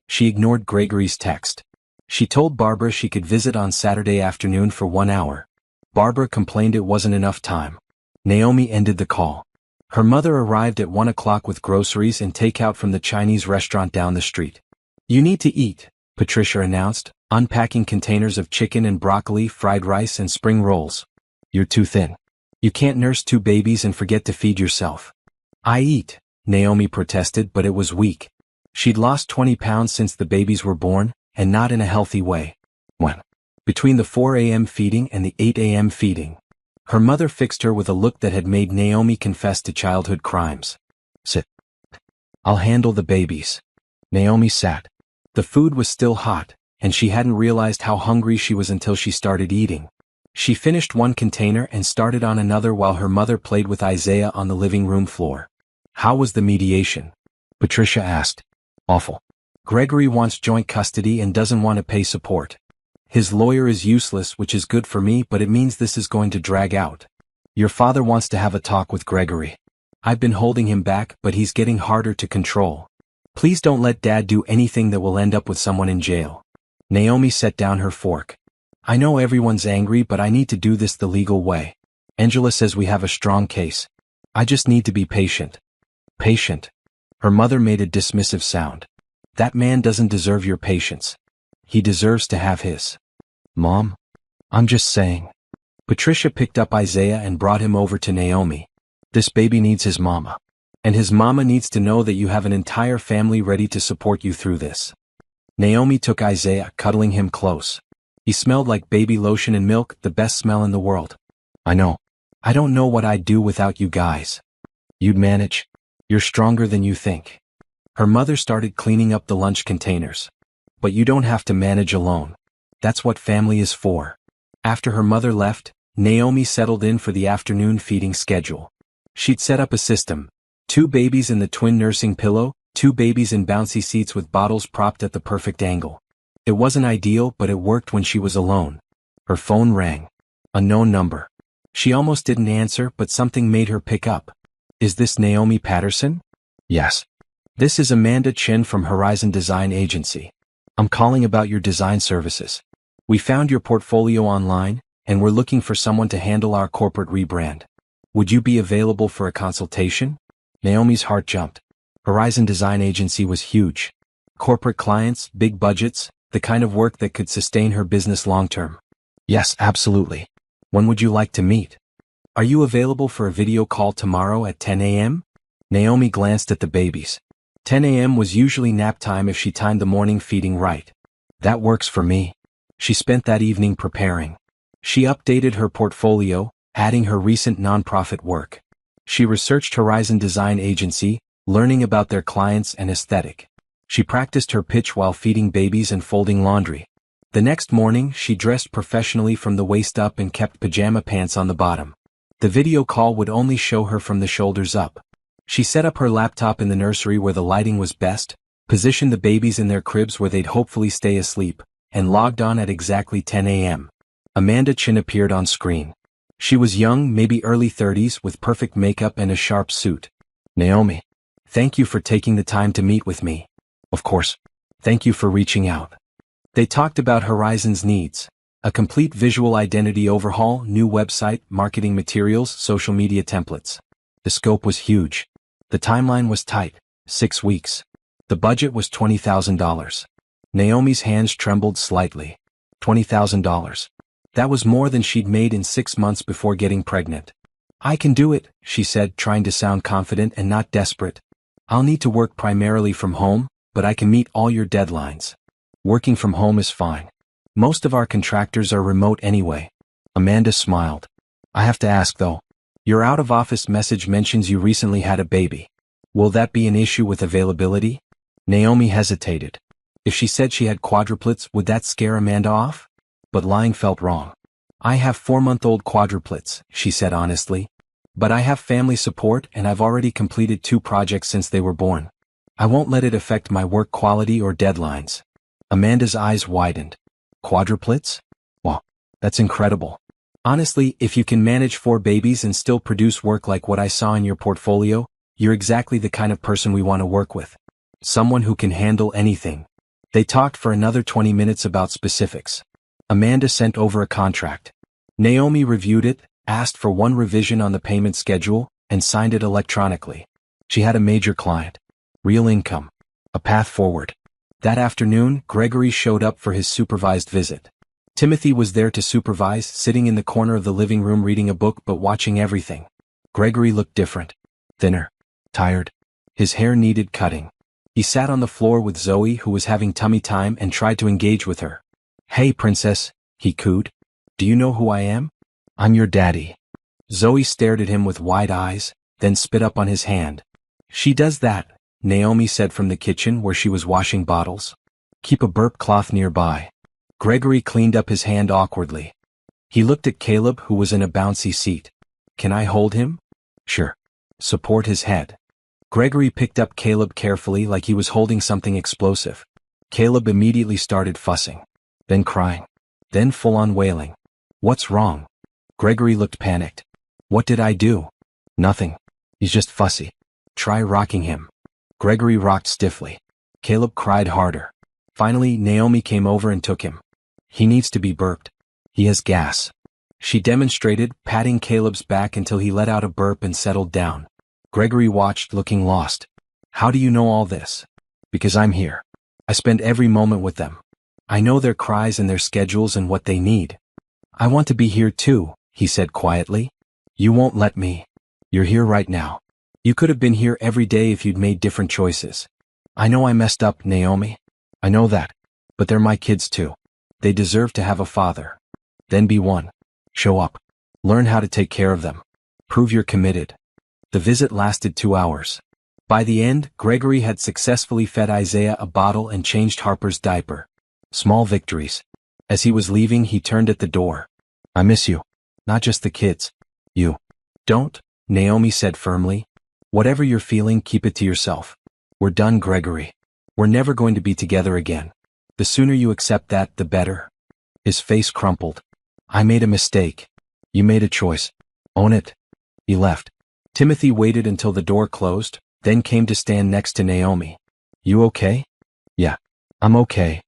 Speaker 1: She ignored Gregory's text. She told Barbara she could visit on Saturday afternoon for 1 hour. Barbara complained it wasn't enough time. Naomi ended the call. Her mother arrived at 1 o'clock with groceries and takeout from the Chinese restaurant down the street. "You need to eat," Patricia announced, unpacking containers of chicken and broccoli, fried rice and spring rolls. "You're too thin. You can't nurse 2 babies and forget to feed yourself." "I eat," Naomi protested, but it was weak. She'd lost 20 pounds since the babies were born, and not in a healthy way. When? Between the 4 a.m. feeding and the 8 a.m. feeding. Her mother fixed her with a look that had made Naomi confess to childhood crimes. "Sit. I'll handle the babies." Naomi sat. The food was still hot, and she hadn't realized how hungry she was until she started eating. She finished 1 container and started on another while her mother played with Isaiah on the living room floor. "How was the mediation?" Patricia asked. "Awful. Gregory wants joint custody and doesn't want to pay support. His lawyer is useless, which is good for me, but it means this is going to drag out. Your father wants to have a talk with Gregory. I've been holding him back, but he's getting harder to control. Please don't let Dad do anything that will end up with someone in jail." Naomi set down her fork. "I know everyone's angry, but I need to do this the legal way. Angela says we have a strong case. I just need to be patient." "Patient?" Her mother made a dismissive sound. "That man doesn't deserve your patience. He deserves to have his." "Mom? I'm just saying." Patricia picked up Isaiah and brought him over to Naomi. "This baby needs his mama. And his mama needs to know that you have an entire family ready to support you through this." Naomi took Isaiah, cuddling him close. He smelled like baby lotion and milk, the best smell in the world. "I know. I don't know what I'd do without you guys." "You'd manage. You're stronger than you think." Her mother started cleaning up the lunch containers. "But you don't have to manage alone. That's what family is for." After her mother left, Naomi settled in for the afternoon feeding schedule. She'd set up a system. 2 babies in the twin nursing pillow, 2 babies in bouncy seats with bottles propped at the perfect angle. It wasn't ideal, but it worked when she was alone. Her phone rang. A known number. She almost didn't answer, but something made her pick up. "Is this Naomi Patterson?" "Yes. This is Amanda Chin from Horizon Design Agency. I'm calling about your design services. We found your portfolio online, and we're looking for someone to handle our corporate rebrand. Would you be available for a consultation?" Naomi's heart jumped. Horizon Design Agency was huge. Corporate clients, big budgets, the kind of work that could sustain her business long-term. "Yes, absolutely. When would you like to meet?" "Are you available for a video call tomorrow at 10 a.m.? Naomi glanced at the babies. 10 a.m. was usually nap time if she timed the morning feeding right. "That works for me." She spent that evening preparing. She updated her portfolio, adding her recent nonprofit work. She researched Horizon Design Agency, learning about their clients and aesthetic. She practiced her pitch while feeding babies and folding laundry. The next morning, she dressed professionally from the waist up and kept pajama pants on the bottom. The video call would only show her from the shoulders up. She set up her laptop in the nursery where the lighting was best, positioned the babies in their cribs where they'd hopefully stay asleep, and logged on at exactly 10 a.m. Amanda Chin appeared on screen. She was young, maybe early 30s, with perfect makeup and a sharp suit. "Naomi, thank you for taking the time to meet with me. Of course. Thank you for reaching out." They talked about Horizon's needs. A complete visual identity overhaul, new website, marketing materials, social media templates. The scope was huge. The timeline was tight, 6 weeks. The budget was $20,000. Naomi's hands trembled slightly. $20,000. That was more than she'd made in 6 months before getting pregnant. "I can do it," she said, trying to sound confident and not desperate. "I'll need to work primarily from home, but I can meet all your deadlines." "Working from home is fine. Most of our contractors are remote anyway." Amanda smiled. "I have to ask though. Your out-of-office message mentions you recently had a baby. Will that be an issue with availability?" Naomi hesitated. If she said she had quadruplets, would that scare Amanda off? But lying felt wrong. "I have 4-month-old quadruplets," she said honestly. "But I have family support and I've already completed 2 projects since they were born. I won't let it affect my work quality or deadlines." Amanda's eyes widened. "Quadruplets? Wow, that's incredible. Honestly, if you can manage 4 babies and still produce work like what I saw in your portfolio, you're exactly the kind of person we want to work with. Someone who can handle anything. They talked for another 20 minutes about specifics. Amanda sent over a contract. Naomi reviewed it, asked for one revision on the payment schedule, and signed it electronically. She had a major client. Real income. A path forward. That afternoon, Gregory showed up for his supervised visit. Timothy was there to supervise, sitting in the corner of the living room reading a book but watching everything. Gregory looked different. Thinner. Tired. His hair needed cutting. He sat on the floor with Zoe, who was having tummy time, and tried to engage with her. "Hey, princess," he cooed. "Do you know who I am? I'm your daddy." Zoe stared at him with wide eyes, then spit up on his hand. "She does that," Naomi said from the kitchen where she was washing bottles. "Keep a burp cloth nearby." Gregory cleaned up his hand awkwardly. He looked at Caleb, who was in a bouncy seat. "Can I hold him?" "Sure." "Support his head." Gregory picked up Caleb carefully like he was holding something explosive. Caleb immediately started fussing. Then crying. Then full-on wailing. "What's wrong?" Gregory looked panicked. "What did I do?" "Nothing. He's just fussy. Try rocking him." Gregory rocked stiffly. Caleb cried harder. Finally, Naomi came over and took him. "He needs to be burped. He has gas." She demonstrated, patting Caleb's back until he let out a burp and settled down. Gregory watched, looking lost. "How do you know all this?" "Because I'm here. I spend every moment with them. I know their cries and their schedules and what they need." "I want to be here too," he said quietly. "You won't let me. You're here right now. You could have been here every day if you'd made different choices. I know I messed up, Naomi. I know that. But they're my kids too. They deserve to have a father. Then be one. Show up. Learn how to take care of them. Prove you're committed." The visit lasted 2 hours. By the end, Gregory had successfully fed Isaiah a bottle and changed Harper's diaper. Small victories. As he was leaving, he turned at the door. "I miss you. Not just the kids. You." "Don't," Naomi said firmly. "Whatever you're feeling, keep it to yourself. We're done, Gregory. We're never going to be together again. The sooner you accept that, the better." His face crumpled. "I made a mistake. You made a choice. Own it." He left. Timothy waited until the door closed, then came to stand next to Naomi. "You okay?" "Yeah, I'm okay."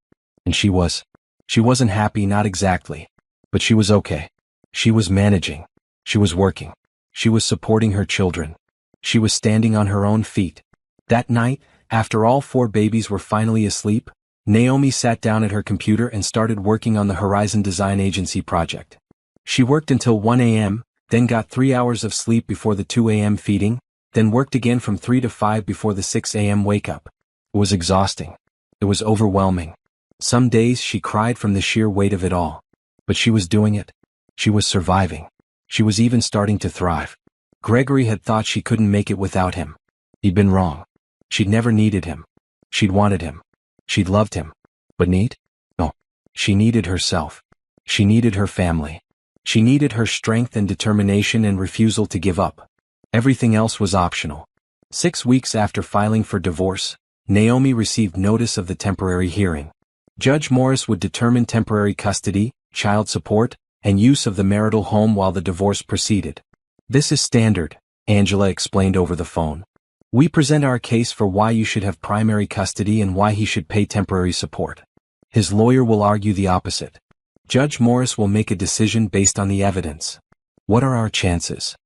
Speaker 1: And she was. She wasn't happy, not exactly. But she was okay. She was managing. She was working. She was supporting her children. She was standing on her own feet. That night, after all 4 babies were finally asleep, Naomi sat down at her computer and started working on the Horizon Design Agency project. She worked until 1 a.m., then got 3 hours of sleep before the 2 a.m. feeding, then worked again from 3 to 5 before the 6 a.m. wake-up. It was exhausting. It was overwhelming. Some days she cried from the sheer weight of it all. But she was doing it. She was surviving. She was even starting to thrive. Gregory had thought she couldn't make it without him. He'd been wrong. She'd never needed him. She'd wanted him. She'd loved him. But need? No. She needed herself. She needed her family. She needed her strength and determination and refusal to give up. Everything else was optional. 6 weeks after filing for divorce, Naomi received notice of the temporary hearing. Judge Morris would determine temporary custody, child support, and use of the marital home while the divorce proceeded. "This is standard," Angela explained over the phone. "We present our case for why you should have primary custody and why he should pay temporary support. His lawyer will argue the opposite. Judge Morris will make a decision based on the evidence. What are our chances?"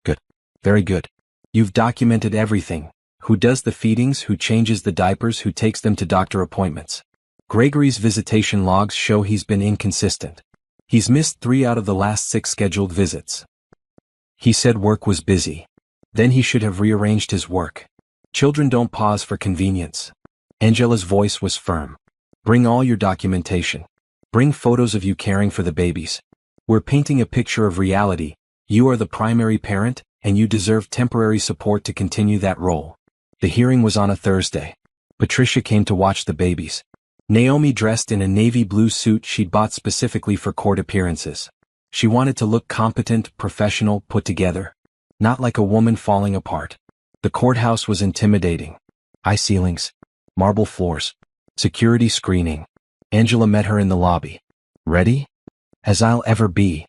Speaker 1: "Good. Very good. You've documented everything. Who does the feedings, who changes the diapers, who takes them to doctor appointments. Gregory's visitation logs show he's been inconsistent. He's missed 3 out of the last 6 scheduled visits. He said work was busy. Then he should have rearranged his work. Children don't pause for convenience." Angela's voice was firm. "Bring all your documentation. Bring photos of you caring for the babies. We're painting a picture of reality. You are the primary parent, and you deserve temporary support to continue that role." The hearing was on a Thursday. Patricia came to watch the babies. Naomi dressed in a navy blue suit she'd bought specifically for court appearances. She wanted to look competent, professional, put together. Not like a woman falling apart. The courthouse was intimidating. High ceilings. Marble floors. Security screening. Angela met her in the lobby. "Ready?" "As I'll ever be."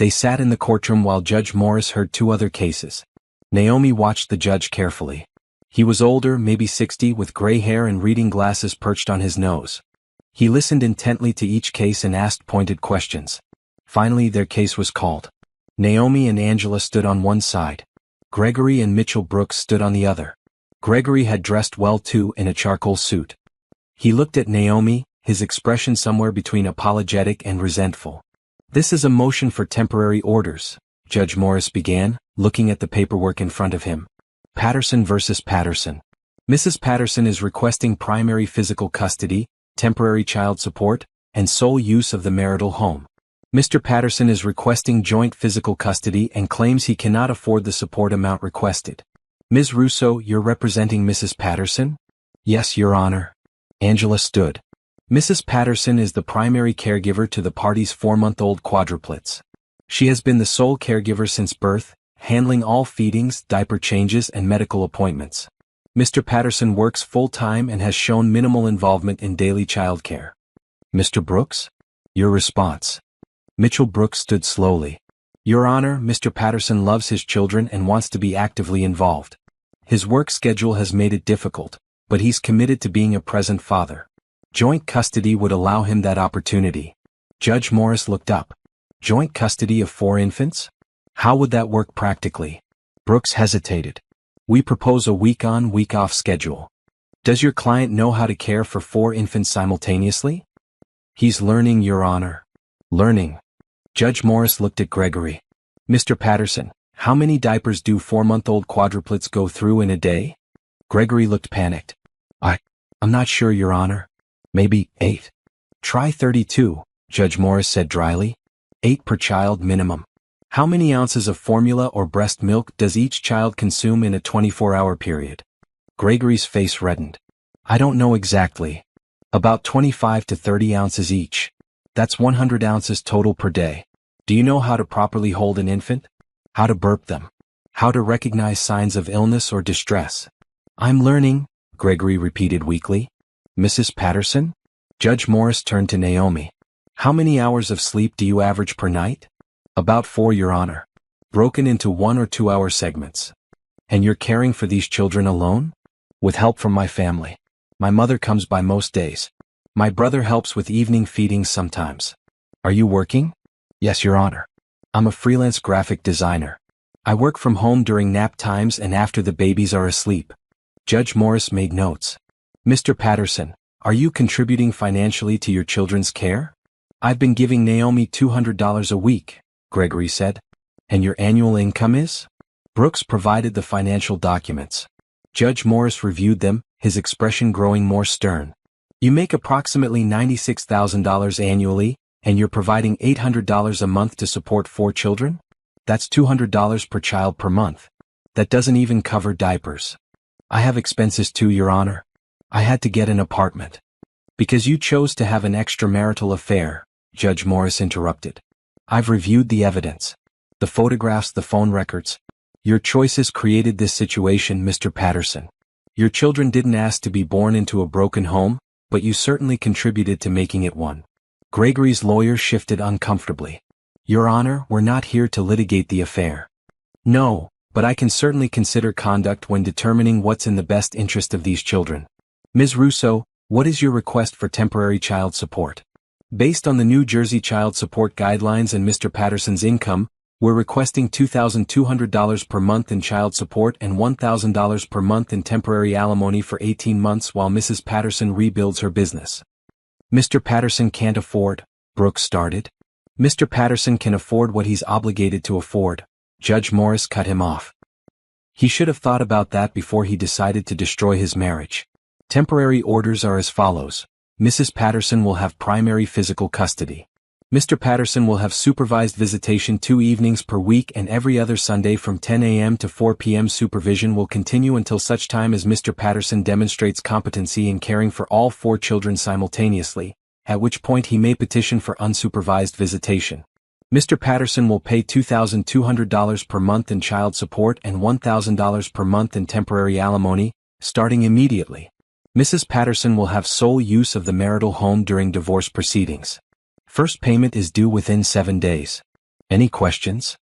Speaker 1: They sat in the courtroom while Judge Morris heard two other cases. Naomi watched the judge carefully. He was older, maybe 60, with gray hair and reading glasses perched on his nose. He listened intently to each case and asked pointed questions. Finally, their case was called. Naomi and Angela stood on one side. Gregory and Mitchell Brooks stood on the other. Gregory had dressed well too, in a charcoal suit. He looked at Naomi, his expression somewhere between apologetic and resentful. "This is a motion for temporary orders," Judge Morris began, looking at the paperwork in front of him. Patterson versus Patterson. Mrs. Patterson is requesting primary physical custody, temporary child support, and sole use of the marital home. Mr. Patterson is requesting joint physical custody and claims he cannot afford the support amount requested. Ms. Russo, you're representing Mrs. Patterson? Yes, Your Honor. Angela stood. Mrs. Patterson is the primary caregiver to the party's 4-month-old quadruplets. She has been the sole caregiver since birth, handling all feedings, diaper changes, and medical appointments. Mr. Patterson works full-time and has shown minimal involvement in daily childcare. Mr. Brooks? Your response. Mitchell Brooks stood slowly. Your Honor, Mr. Patterson loves his children and wants to be actively involved. His work schedule has made it difficult, but he's committed to being a present father. Joint custody would allow him that opportunity. Judge Morris looked up. Joint custody of 4 infants? How would that work practically? Brooks hesitated. We propose a week-on, week-off schedule. Does your client know how to care for 4 infants simultaneously? He's learning, Your Honor. Learning. Judge Morris looked at Gregory. Mr. Patterson, how many diapers do 4-month-old quadruplets go through in a day? Gregory looked panicked. I'm not sure, Your Honor. Maybe 8. Try 32, Judge Morris said dryly. 8 per child minimum. How many ounces of formula or breast milk does each child consume in a 24-hour period? Gregory's face reddened. I don't know exactly. About 25 to 30 ounces each. That's 100 ounces total per day. Do you know how to properly hold an infant? How to burp them? How to recognize signs of illness or distress? I'm learning, Gregory repeated weakly. Mrs. Patterson? Judge Morris turned to Naomi. How many hours of sleep do you average per night? About 4, Your Honor. Broken into 1 or 2 hour segments. And you're caring for these children alone? With help from my family. My mother comes by most days. My brother helps with evening feedings sometimes. Are you working? Yes, Your Honor. I'm a freelance graphic designer. I work from home during nap times and after the babies are asleep. Judge Morris made notes. Mr. Patterson, are you contributing financially to your children's care? I've been giving Naomi $200 a week, Gregory said. And your annual income is? Brooks provided the financial documents. Judge Morris reviewed them, his expression growing more stern. You make approximately $96,000 annually, and you're providing $800 a month to support 4 children? That's $200 per child per month. That doesn't even cover diapers. I have expenses too, Your Honor. I had to get an apartment. Because you chose to have an extramarital affair, Judge Morris interrupted. I've reviewed the evidence. The photographs, the phone records. Your choices created this situation, Mr. Patterson. Your children didn't ask to be born into a broken home, but you certainly contributed to making it one. Gregory's lawyer shifted uncomfortably. Your Honor, we're not here to litigate the affair. No, but I can certainly consider conduct when determining what's in the best interest of these children. Ms. Russo, what is your request for temporary child support? Based on the New Jersey Child Support Guidelines and Mr. Patterson's income, we're requesting $2,200 per month in child support and $1,000 per month in temporary alimony for 18 months while Mrs. Patterson rebuilds her business. Mr. Patterson can't afford, Brooks started. Mr. Patterson can afford what he's obligated to afford. Judge Morris cut him off. He should have thought about that before he decided to destroy his marriage. Temporary orders are as follows. Mrs. Patterson will have primary physical custody. Mr. Patterson will have supervised visitation 2 evenings per week and every other Sunday from 10 a.m. to 4 p.m. Supervision will continue until such time as Mr. Patterson demonstrates competency in caring for all 4 children simultaneously, at which point he may petition for unsupervised visitation. Mr. Patterson will pay $2,200 per month in child support and $1,000 per month in temporary alimony, starting immediately. Mrs. Patterson will have sole use of the marital home during divorce proceedings. First payment is due within 7 days. Any questions?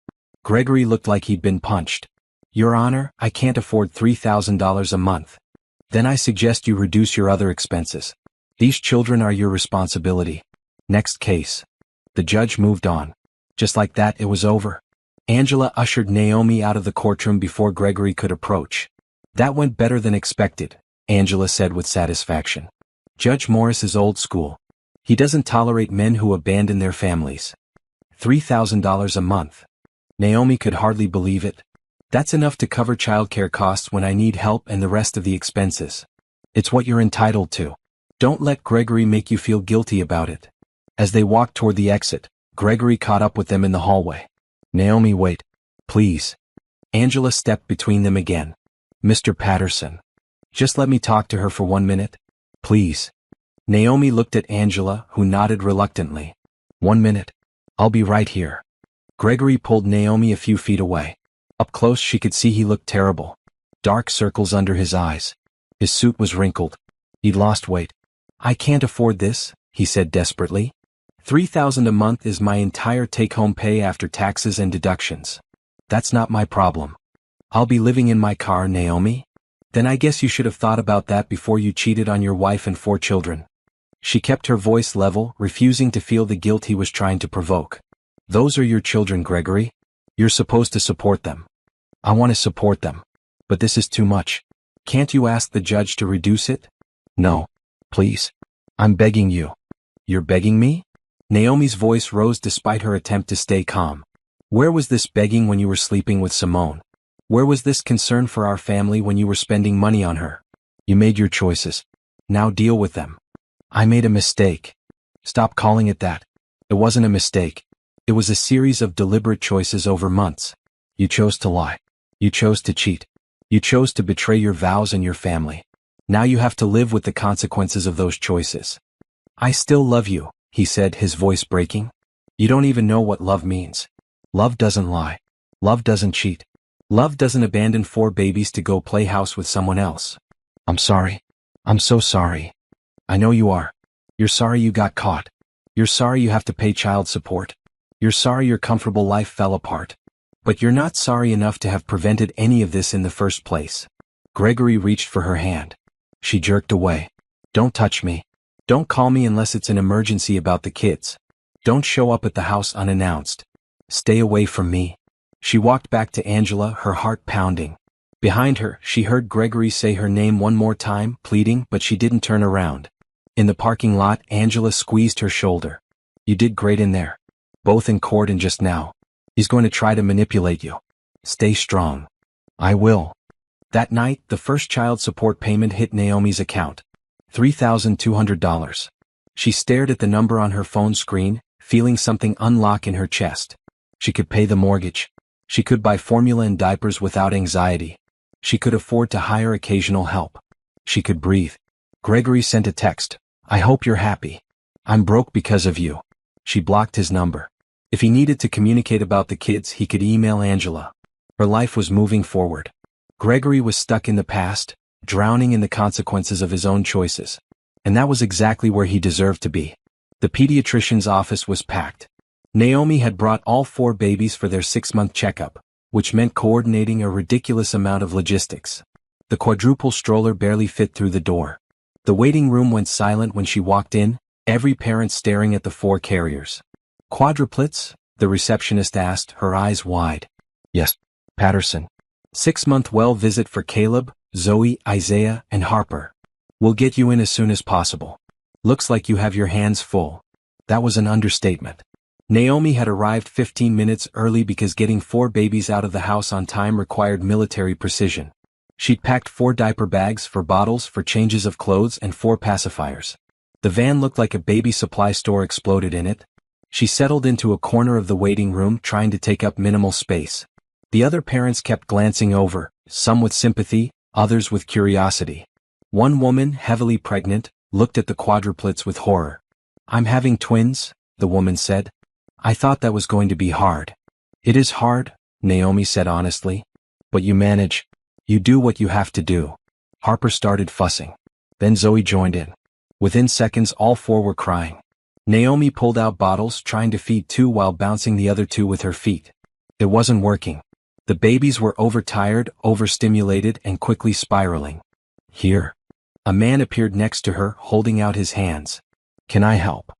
Speaker 1: Gregory looked like he'd been punched. Your Honor, I can't afford $3,000 a month. Then I suggest you reduce your other expenses. These children are your responsibility. Next case. The judge moved on. Just like that, it was over. Angela ushered Naomi out of the courtroom before Gregory could approach. That went better than expected, Angela said with satisfaction. Judge Morris is old school. He doesn't tolerate men who abandon their families. $3,000 a month. Naomi could hardly believe it. That's enough to cover childcare costs when I need help and the rest of the expenses. It's what you're entitled to. Don't let Gregory make you feel guilty about it. As they walked toward the exit, Gregory caught up with them in the hallway. Naomi, wait. Please. Angela stepped between them again. Mr. Patterson. Just let me talk to her for 1 minute. Please. Naomi looked at Angela, who nodded reluctantly. 1 minute. I'll be right here. Gregory pulled Naomi a few feet away. Up close she could see he looked terrible. Dark circles under his eyes. His suit was wrinkled. He'd lost weight. I can't afford this, he said desperately. $3,000 a month is my entire take-home pay after taxes and deductions. That's not my problem. I'll be living in my car, Naomi. Then I guess you should have thought about that before you cheated on your wife and 4 children. She kept her voice level, refusing to feel the guilt he was trying to provoke. Those are your children, Gregory. You're supposed to support them. I want to support them. But this is too much. Can't you ask the judge to reduce it? No. Please. I'm begging you. You're begging me? Naomi's voice rose despite her attempt to stay calm. Where was this begging when you were sleeping with Simone? Where was this concern for our family when you were spending money on her? You made your choices. Now deal with them. I made a mistake. Stop calling it that. It wasn't a mistake. It was a series of deliberate choices over months. You chose to lie. You chose to cheat. You chose to betray your vows and your family. Now you have to live with the consequences of those choices. I still love you, he said, his voice breaking. You don't even know what love means. Love doesn't lie. Love doesn't cheat. Love doesn't abandon 4 babies to go play house with someone else. I'm sorry. I'm so sorry. I know you are. You're sorry you got caught. You're sorry you have to pay child support. You're sorry your comfortable life fell apart. But you're not sorry enough to have prevented any of this in the first place. Gregory reached for her hand. She jerked away. Don't touch me. Don't call me unless it's an emergency about the kids. Don't show up at the house unannounced. Stay away from me. She walked back to Angela, her heart pounding. Behind her, she heard Gregory say her name one more time, pleading, but she didn't turn around. In the parking lot, Angela squeezed her shoulder. You did great in there. Both in court and just now. He's going to try to manipulate you. Stay strong. I will. That night, the first child support payment hit Naomi's account. $3,200. She stared at the number on her phone screen, feeling something unlock in her chest. She could pay the mortgage. She could buy formula and diapers without anxiety. She could afford to hire occasional help. She could breathe. Gregory sent a text. I hope you're happy. I'm broke because of you. She blocked his number. If he needed to communicate about the kids, he could email Angela. Her life was moving forward. Gregory was stuck in the past, drowning in the consequences of his own choices. And that was exactly where he deserved to be. The pediatrician's office was packed. Naomi had brought all 4 babies for their 6-month checkup, which meant coordinating a ridiculous amount of logistics. The quadruple stroller barely fit through the door. The waiting room went silent when she walked in, every parent staring at the 4 carriers. Quadruplets? The receptionist asked, her eyes wide. Yes, Patterson. 6-month well visit for Caleb, Zoe, Isaiah, and Harper. We'll get you in as soon as possible. Looks like you have your hands full. That was an understatement. Naomi had arrived 15 minutes early because getting 4 babies out of the house on time required military precision. She'd packed 4 diaper bags, 4 bottles for changes of clothes, and 4 pacifiers. The van looked like a baby supply store exploded in it. She settled into a corner of the waiting room, trying to take up minimal space. The other parents kept glancing over, some with sympathy, others with curiosity. One woman, heavily pregnant, looked at the quadruplets with horror. I'm having twins, the woman said. I thought that was going to be hard. It is hard, Naomi said honestly. But you manage. You do what you have to do. Harper started fussing. Then Zoe joined in. Within seconds all 4 were crying. Naomi pulled out bottles, trying to feed two while bouncing the other two with her feet. It wasn't working. The babies were overtired, overstimulated, and quickly spiraling. Here. A man appeared next to her, holding out his hands. Can I help?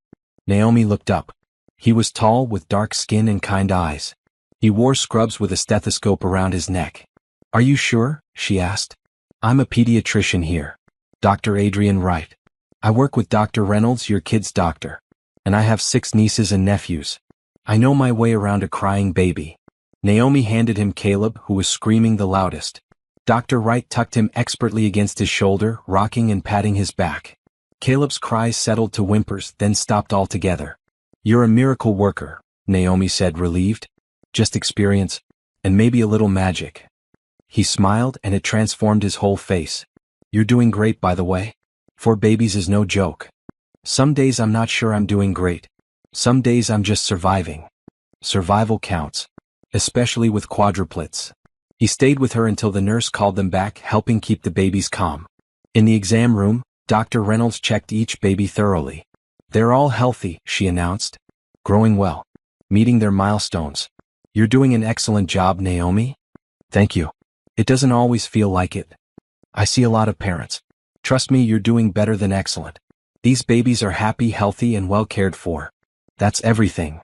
Speaker 1: Naomi looked up. He was tall, with dark skin and kind eyes. He wore scrubs with a stethoscope around his neck. Are you sure? She asked. I'm a pediatrician here. Dr. Adrian Wright. I work with Dr. Reynolds, your kid's doctor. And I have 6 nieces and nephews. I know my way around a crying baby. Naomi handed him Caleb, who was screaming the loudest. Dr. Wright tucked him expertly against his shoulder, rocking and patting his back. Caleb's cries settled to whimpers, then stopped altogether. You're a miracle worker, Naomi said, relieved. Just experience, and maybe a little magic. He smiled, and it transformed his whole face. You're doing great, by the way. 4 babies is no joke. Some days I'm not sure I'm doing great. Some days I'm just surviving. Survival counts. Especially with quadruplets. He stayed with her until the nurse called them back, helping keep the babies calm. In the exam room, Dr. Reynolds checked each baby thoroughly. They're all healthy, she announced. Growing well. Meeting their milestones. You're doing an excellent job, Naomi. Thank you. It doesn't always feel like it. I see a lot of parents. Trust me, you're doing better than excellent. These babies are happy, healthy, and well cared for. That's everything.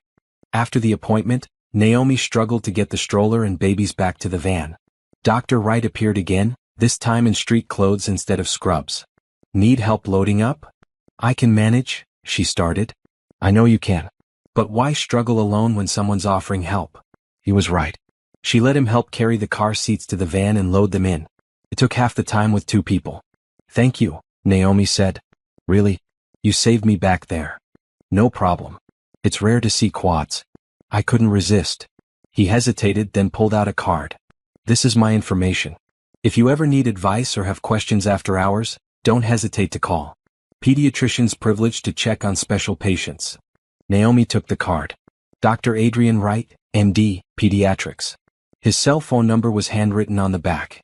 Speaker 1: After the appointment, Naomi struggled to get the stroller and babies back to the van. Dr. Wright appeared again, this time in street clothes instead of scrubs. Need help loading up? I can manage, she started. I know you can. But why struggle alone when someone's offering help? He was right. She let him help carry the car seats to the van and load them in. It took half the time with 2 people. Thank you, Naomi said. Really? You saved me back there. No problem. It's rare to see quads. I couldn't resist. He hesitated, then pulled out a card. This is my information. If you ever need advice or have questions after hours, don't hesitate to call. Pediatrician's privilege to check on special patients. Naomi took the card. Dr. Adrian Wright, MD, Pediatrics. His cell phone number was handwritten on the back.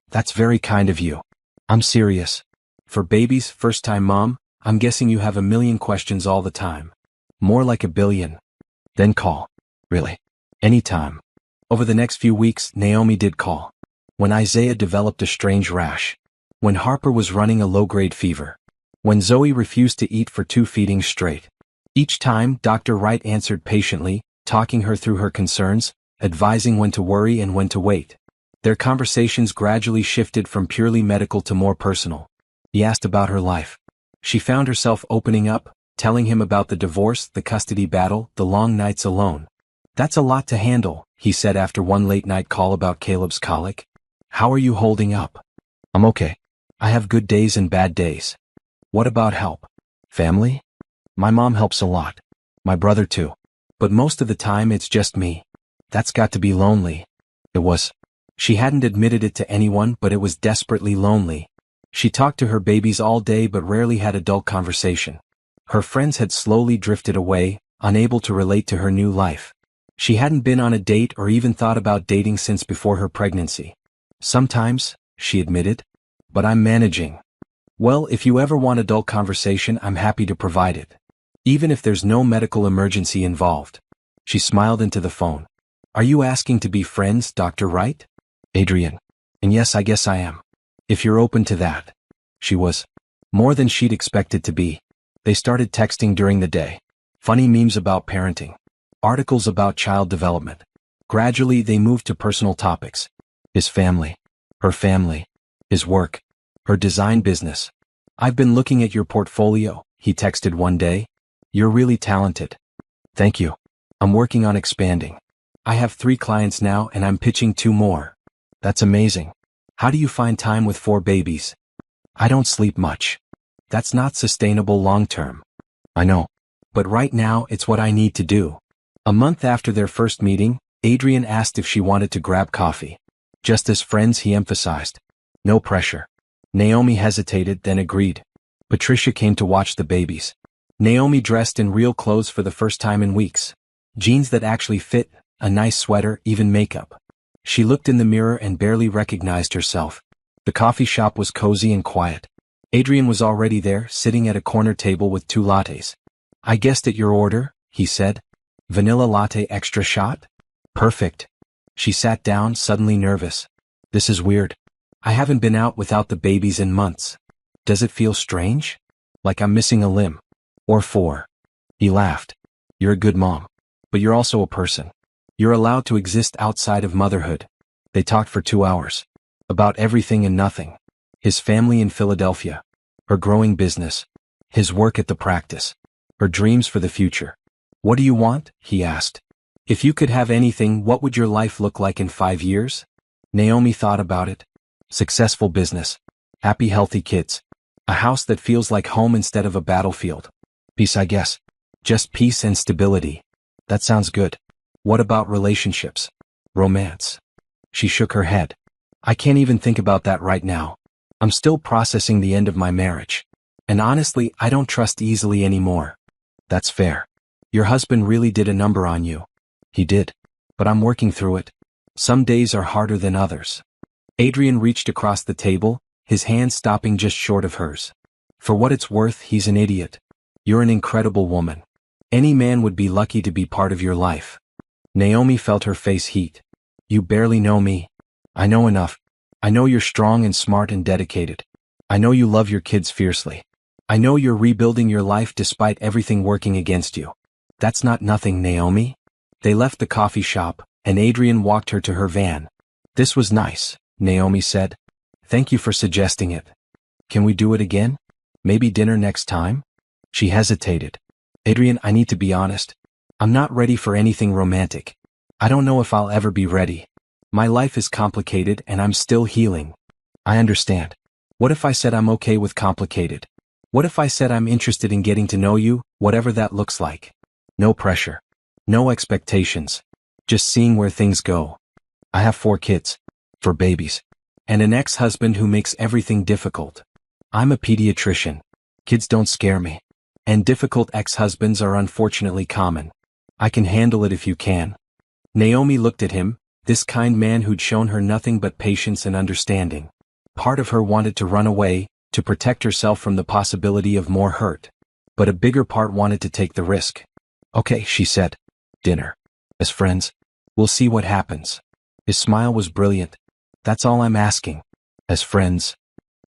Speaker 1: That's very kind of you. I'm serious. For babies, first-time mom, I'm guessing you have a million questions all the time. More like a billion. Then call. Really. Anytime. Over the next few weeks, Naomi did call. When Isaiah developed a strange rash. When Harper was running a low-grade fever. When Zoe refused to eat for 2 feedings straight. Each time, Dr. Wright answered patiently, talking her through her concerns, advising when to worry and when to wait. Their conversations gradually shifted from purely medical to more personal. He asked about her life. She found herself opening up, telling him about the divorce, the custody battle, the long nights alone. That's a lot to handle, he said after one late-night call about Caleb's colic. How are you holding up? I'm okay. I have good days and bad days. What about help? Family? My mom helps a lot. My brother too. But most of the time it's just me. That's got to be lonely. It was. She hadn't admitted it to anyone, but it was desperately lonely. She talked to her babies all day but rarely had adult conversation. Her friends had slowly drifted away, unable to relate to her new life. She hadn't been on a date or even thought about dating since before her pregnancy. Sometimes, she admitted. But I'm managing. Well, if you ever want adult conversation, I'm happy to provide it. Even if there's no medical emergency involved. She smiled into the phone. Are you asking to be friends, Dr. Wright? Adrian. And yes, I guess I am. If you're open to that. She was. More than she'd expected to be. They started texting during the day. Funny memes about parenting. Articles about child development. Gradually they moved to personal topics. His family. Her family. His work. Her design business. I've been looking at your portfolio, he texted one day. You're really talented. Thank you. I'm working on expanding. I have 3 clients now and I'm pitching 2 more. That's amazing. How do you find time with 4 babies? I don't sleep much. That's not sustainable long-term. I know. But right now it's what I need to do. A month after their first meeting, Adrian asked if she wanted to grab coffee. Just as friends, he emphasized. No pressure. Naomi hesitated, then agreed. Patricia came to watch the babies. Naomi dressed in real clothes for the first time in weeks. Jeans that actually fit, a nice sweater, even makeup. She looked in the mirror and barely recognized herself. The coffee shop was cozy and quiet. Adrian was already there, sitting at a corner table with 2 lattes. I guessed at your order, he said. Vanilla latte extra shot? Perfect. She sat down, suddenly nervous. This is weird. I haven't been out without the babies in months. Does it feel strange? Like I'm missing a limb? Or four? He laughed. You're a good mom. But you're also a person. You're allowed to exist outside of motherhood. They talked for 2 hours. About everything and nothing. His family in Philadelphia. Her growing business. His work at the practice. Her dreams for the future. What do you want? He asked. If you could have anything, what would your life look like in 5 years? Naomi thought about it. Successful business. Happy, healthy kids. A house that feels like home instead of a battlefield. Peace, I guess. Just peace and stability. That sounds good. What about relationships? Romance? She shook her head. I can't even think about that right now. I'm still processing the end of my marriage. And honestly, I don't trust easily anymore. That's fair. Your husband really did a number on you. He did. But I'm working through it. Some days are harder than others. Adrian reached across the table, his hand stopping just short of hers. For what it's worth, he's an idiot. You're an incredible woman. Any man would be lucky to be part of your life. Naomi felt her face heat. You barely know me. I know enough. I know you're strong and smart and dedicated. I know you love your kids fiercely. I know you're rebuilding your life despite everything working against you. That's not nothing, Naomi. They left the coffee shop, and Adrian walked her to her van. This was nice, Naomi said. Thank you for suggesting it. Can we do it again? Maybe dinner next time? She hesitated. Adrian, I need to be honest. I'm not ready for anything romantic. I don't know if I'll ever be ready. My life is complicated and I'm still healing. I understand. What if I said I'm okay with complicated? What if I said I'm interested in getting to know you, whatever that looks like? No pressure. No expectations. Just seeing where things go. I have 4 kids. 4 babies. And an ex-husband who makes everything difficult. I'm a pediatrician. Kids don't scare me. And difficult ex-husbands are unfortunately common. I can handle it if you can. Naomi looked at him, this kind man who'd shown her nothing but patience and understanding. Part of her wanted to run away, to protect herself from the possibility of more hurt. But a bigger part wanted to take the risk. Okay, she said. Dinner. As friends. We'll see what happens. His smile was brilliant. That's all I'm asking. As friends.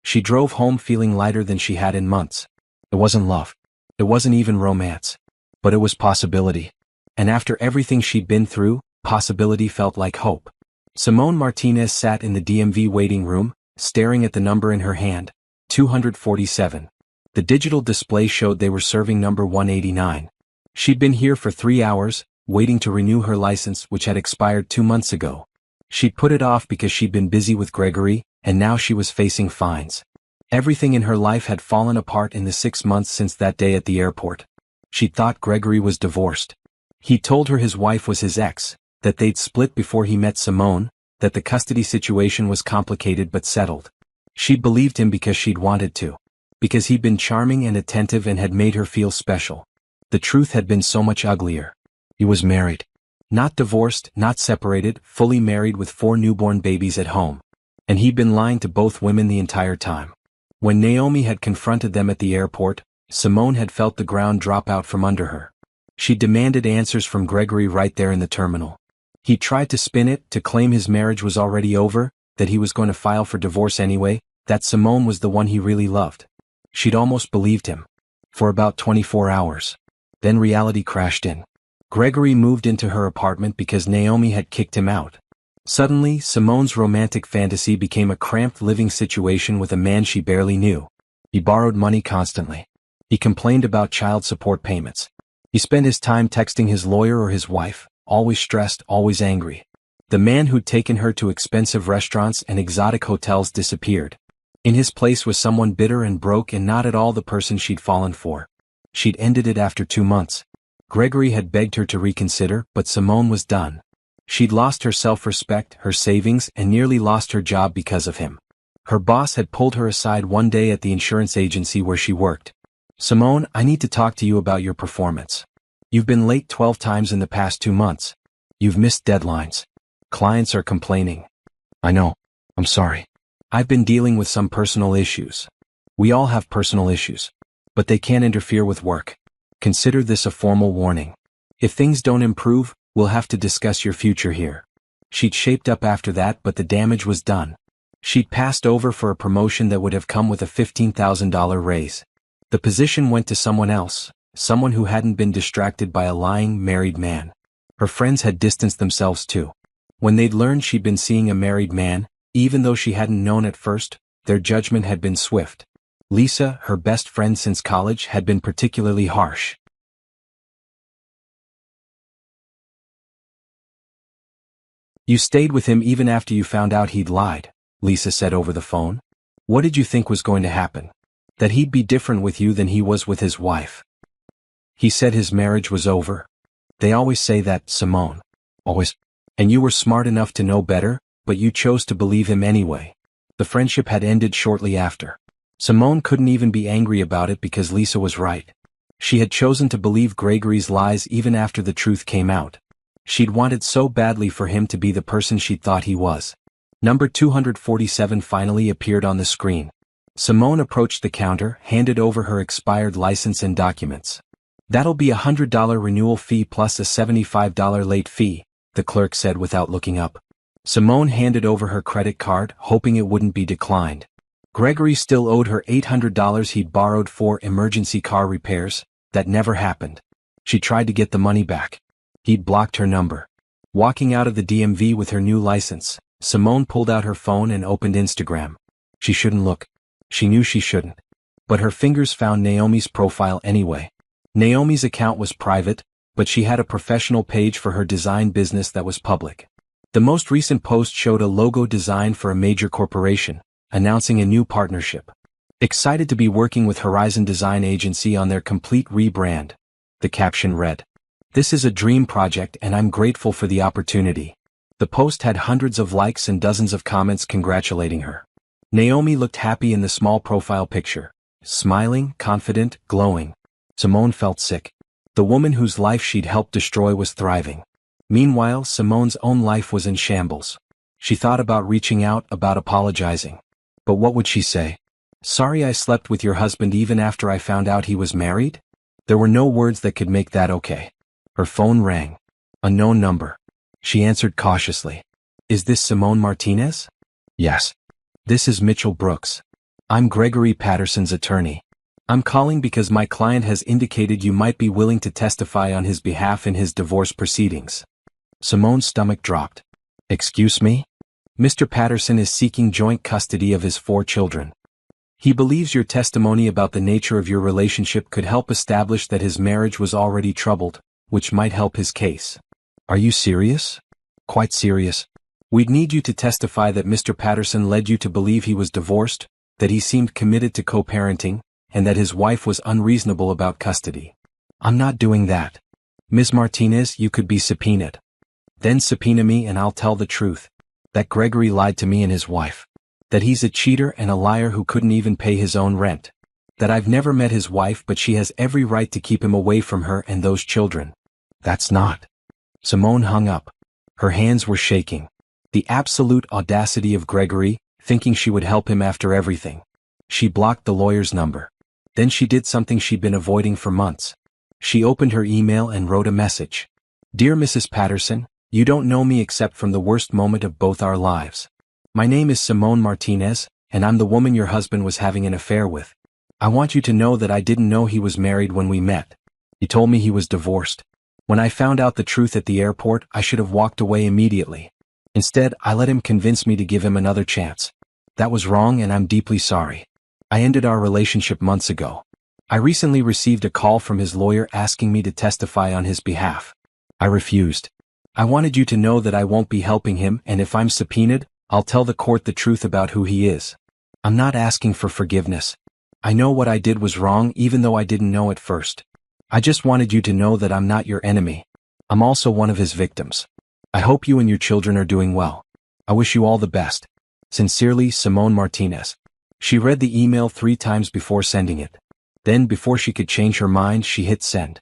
Speaker 1: She drove home feeling lighter than she had in months. It wasn't love. It wasn't even romance. But it was possibility. And after everything she'd been through, possibility felt like hope. Simone Martinez sat in the DMV waiting room, staring at the number in her hand. 247. The digital display showed they were serving number 189. She'd been here for 3 hours, waiting to renew her license which had expired 2 months ago. She'd put it off because she'd been busy with Gregory, and now she was facing fines. Everything in her life had fallen apart in the 6 months since that day at the airport. She'd thought Gregory was divorced. He told her his wife was his ex, that they'd split before he met Simone, that the custody situation was complicated but settled. She'd believed him because she'd wanted to. Because he'd been charming and attentive and had made her feel special. The truth had been so much uglier. He was married. Not divorced, not separated, fully married with 4 newborn babies at home. And he'd been lying to both women the entire time. When Naomi had confronted them at the airport, Simone had felt the ground drop out from under her. She demanded answers from Gregory right there in the terminal. He tried to spin it, to claim his marriage was already over, that he was going to file for divorce anyway, that Simone was the one he really loved. She'd almost believed him. For about 24 hours. Then reality crashed in. Gregory moved into her apartment because Naomi had kicked him out. Suddenly, Simone's romantic fantasy became a cramped living situation with a man she barely knew. He borrowed money constantly. He complained about child support payments. He spent his time texting his lawyer or his wife, always stressed, always angry. The man who'd taken her to expensive restaurants and exotic hotels disappeared. In his place was someone bitter and broke and not at all the person she'd fallen for. She'd ended it after 2 months. Gregory had begged her to reconsider, but Simone was done. She'd lost her self-respect, her savings, and nearly lost her job because of him. Her boss had pulled her aside one day at the insurance agency where she worked. Simone, I need to talk to you about your performance. You've been late 12 times in the past 2 months. You've missed deadlines. Clients are complaining. I know. I'm sorry. I've been dealing with some personal issues. We all have personal issues. But they can't interfere with work. Consider this a formal warning. If things don't improve, we'll have to discuss your future here. She'd shaped up after that, but the damage was done. She'd passed over for a promotion that would have come with a $15,000 raise. The position went to someone else, someone who hadn't been distracted by a lying, married man. Her friends had distanced themselves too. When they'd learned she'd been seeing a married man, even though she hadn't known at first, their judgment had been swift. Lisa, her best friend since college, had been particularly harsh. "You stayed with him even after you found out he'd lied," Lisa said over the phone. "What did you think was going to happen? That he'd be different with you than he was with his wife? He said his marriage was over. They always say that, Simone. Always. And you were smart enough to know better, but you chose to believe him anyway." The friendship had ended shortly after. Simone couldn't even be angry about it because Lisa was right. She had chosen to believe Gregory's lies even after the truth came out. She'd wanted so badly for him to be the person she'd thought he was. Number 247 finally appeared on the screen. Simone approached the counter, handed over her expired license and documents. "That'll be a $100 renewal fee plus a $75 late fee," the clerk said without looking up. Simone handed over her credit card, hoping it wouldn't be declined. Gregory still owed her $800 he'd borrowed for emergency car repairs. That never happened. She tried to get the money back. He'd blocked her number. Walking out of the DMV with her new license, Simone pulled out her phone and opened Instagram. She shouldn't look. She knew she shouldn't. But her fingers found Naomi's profile anyway. Naomi's account was private, but she had a professional page for her design business that was public. The most recent post showed a logo design for a major corporation, announcing a new partnership. "Excited to be working with Horizon Design Agency on their complete rebrand," the caption read. "This is a dream project and I'm grateful for the opportunity." The post had hundreds of likes and dozens of comments congratulating her. Naomi looked happy in the small profile picture, smiling, confident, glowing. Simone felt sick. The woman whose life she'd helped destroy was thriving. Meanwhile, Simone's own life was in shambles. She thought about reaching out, about apologizing. But what would she say? "Sorry I slept with your husband even after I found out he was married?" There were no words that could make that okay. Her phone rang. Unknown number. She answered cautiously. "Is this Simone Martinez?" "Yes." "This is Mitchell Brooks. I'm Gregory Patterson's attorney. I'm calling because my client has indicated you might be willing to testify on his behalf in his divorce proceedings." Simone's stomach dropped. "Excuse me?" "Mr. Patterson is seeking joint custody of his 4 children. He believes your testimony about the nature of your relationship could help establish that his marriage was already troubled, which might help his case." "Are you serious?" "Quite serious. We'd need you to testify that Mr. Patterson led you to believe he was divorced, that he seemed committed to co-parenting, and that his wife was unreasonable about custody." "I'm not doing that." "Ms. Martinez, you could be subpoenaed." "Then subpoena me and I'll tell the truth. That Gregory lied to me and his wife. That he's a cheater and a liar who couldn't even pay his own rent. That I've never met his wife but she has every right to keep him away from her and those children." "That's not." Simone hung up. Her hands were shaking. The absolute audacity of Gregory, thinking she would help him after everything. She blocked the lawyer's number. Then she did something she'd been avoiding for months. She opened her email and wrote a message. "Dear Mrs. Patterson, you don't know me except from the worst moment of both our lives. My name is Simone Martinez, and I'm the woman your husband was having an affair with. I want you to know that I didn't know he was married when we met. He told me he was divorced. When I found out the truth at the airport, I should have walked away immediately. Instead, I let him convince me to give him another chance. That was wrong and I'm deeply sorry. I ended our relationship months ago. I recently received a call from his lawyer asking me to testify on his behalf. I refused. I wanted you to know that I won't be helping him, and if I'm subpoenaed, I'll tell the court the truth about who he is. I'm not asking for forgiveness. I know what I did was wrong even though I didn't know at first. I just wanted you to know that I'm not your enemy. I'm also one of his victims. I hope you and your children are doing well. I wish you all the best. Sincerely, Simone Martinez." She read the email 3 times before sending it. Then, before she could change her mind, she hit send.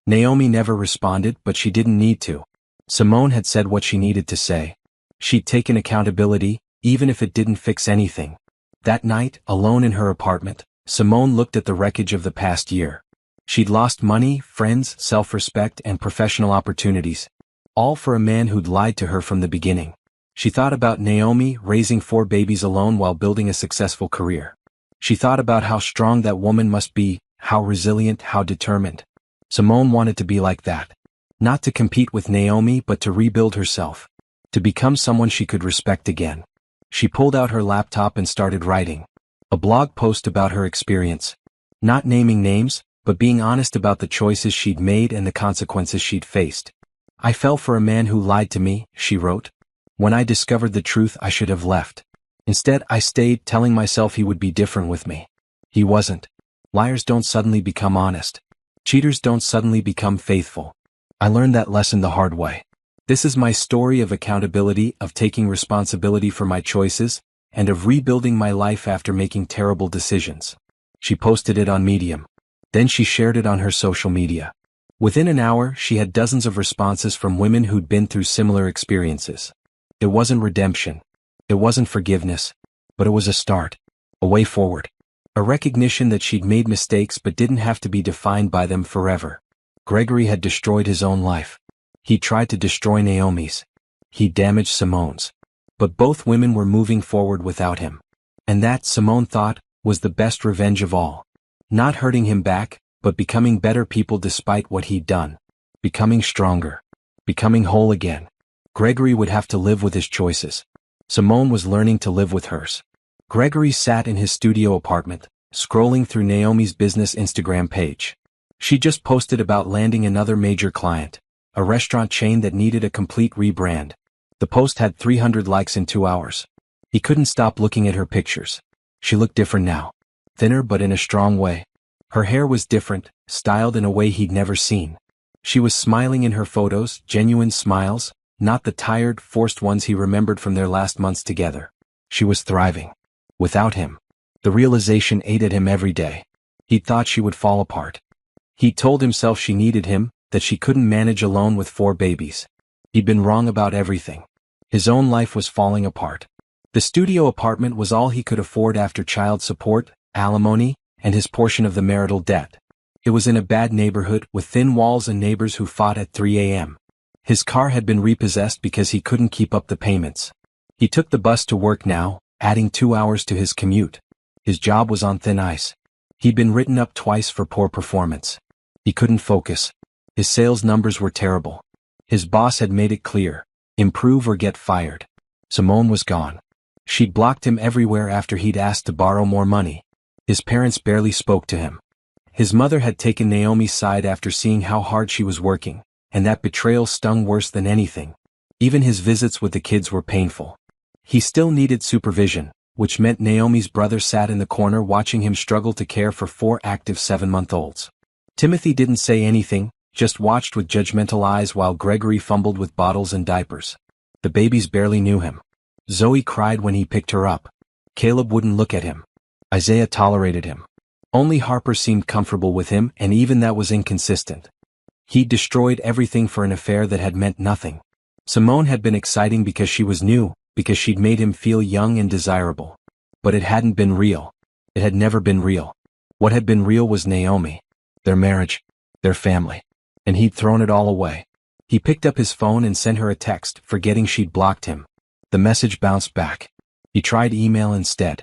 Speaker 1: Naomi never responded, but she didn't need to. Simone had said what she needed to say. She'd taken accountability, even if it didn't fix anything. That night, alone in her apartment, Simone looked at the wreckage of the past year. She'd lost money, friends, self-respect, and professional opportunities, all for a man who'd lied to her from the beginning. She thought about Naomi raising 4 babies alone while building a successful career. She thought about how strong that woman must be, how resilient, how determined. Simone wanted to be like that. Not to compete with Naomi but to rebuild herself. To become someone she could respect again. She pulled out her laptop and started writing. A blog post about her experience. Not naming names, but being honest about the choices she'd made and the consequences she'd faced. I fell for a man who lied to me, she wrote. When I discovered the truth, I should have left. Instead, I stayed, telling myself he would be different with me. He wasn't. Liars don't suddenly become honest. Cheaters don't suddenly become faithful. I learned that lesson the hard way. This is my story of accountability, of taking responsibility for my choices, and of rebuilding my life after making terrible decisions. She posted it on Medium. Then she shared it on her social media. Within an hour, she had dozens of responses from women who'd been through similar experiences. It wasn't redemption. It wasn't forgiveness. But it was a start. A way forward. A recognition that she'd made mistakes but didn't have to be defined by them forever. Gregory had destroyed his own life. He tried to destroy Naomi's. He damaged Simone's. But both women were moving forward without him. And that, Simone thought, was the best revenge of all. Not hurting him back, but becoming better people despite what he'd done. Becoming stronger. Becoming whole again. Gregory would have to live with his choices. Simone was learning to live with hers. Gregory sat in his studio apartment, scrolling through Naomi's business Instagram page. She just posted about landing another major client, a restaurant chain that needed a complete rebrand. The post had 300 likes in 2 hours. He couldn't stop looking at her pictures. She looked different now. Thinner but in a strong way. Her hair was different, styled in a way he'd never seen. She was smiling in her photos, genuine smiles, not the tired, forced ones he remembered from their last months together. She was thriving. Without him. The realization ate at him every day. He'd thought she would fall apart. He'd told himself she needed him, that she couldn't manage alone with 4 babies. He'd been wrong about everything. His own life was falling apart. The studio apartment was all he could afford after child support, alimony, and his portion of the marital debt. It was in a bad neighborhood with thin walls and neighbors who fought at 3 a.m. His car had been repossessed because he couldn't keep up the payments. He took the bus to work now, adding 2 hours to his commute. His job was on thin ice. He'd been written up twice for poor performance. He couldn't focus. His sales numbers were terrible. His boss had made it clear, improve or get fired. Simone was gone. She'd blocked him everywhere after he'd asked to borrow more money. His parents barely spoke to him. His mother had taken Naomi's side after seeing how hard she was working, and that betrayal stung worse than anything. Even his visits with the kids were painful. He still needed supervision, which meant Naomi's brother sat in the corner watching him struggle to care for 4 active 7-month-olds. Timothy didn't say anything, just watched with judgmental eyes while Gregory fumbled with bottles and diapers. The babies barely knew him. Zoe cried when he picked her up. Caleb wouldn't look at him. Isaiah tolerated him. Only Harper seemed comfortable with him, and even that was inconsistent. He'd destroyed everything for an affair that had meant nothing. Simone had been exciting because she was new, because she'd made him feel young and desirable. But it hadn't been real. It had never been real. What had been real was Naomi. Their marriage. Their family. And he'd thrown it all away. He picked up his phone and sent her a text, forgetting she'd blocked him. The message bounced back. He tried email instead.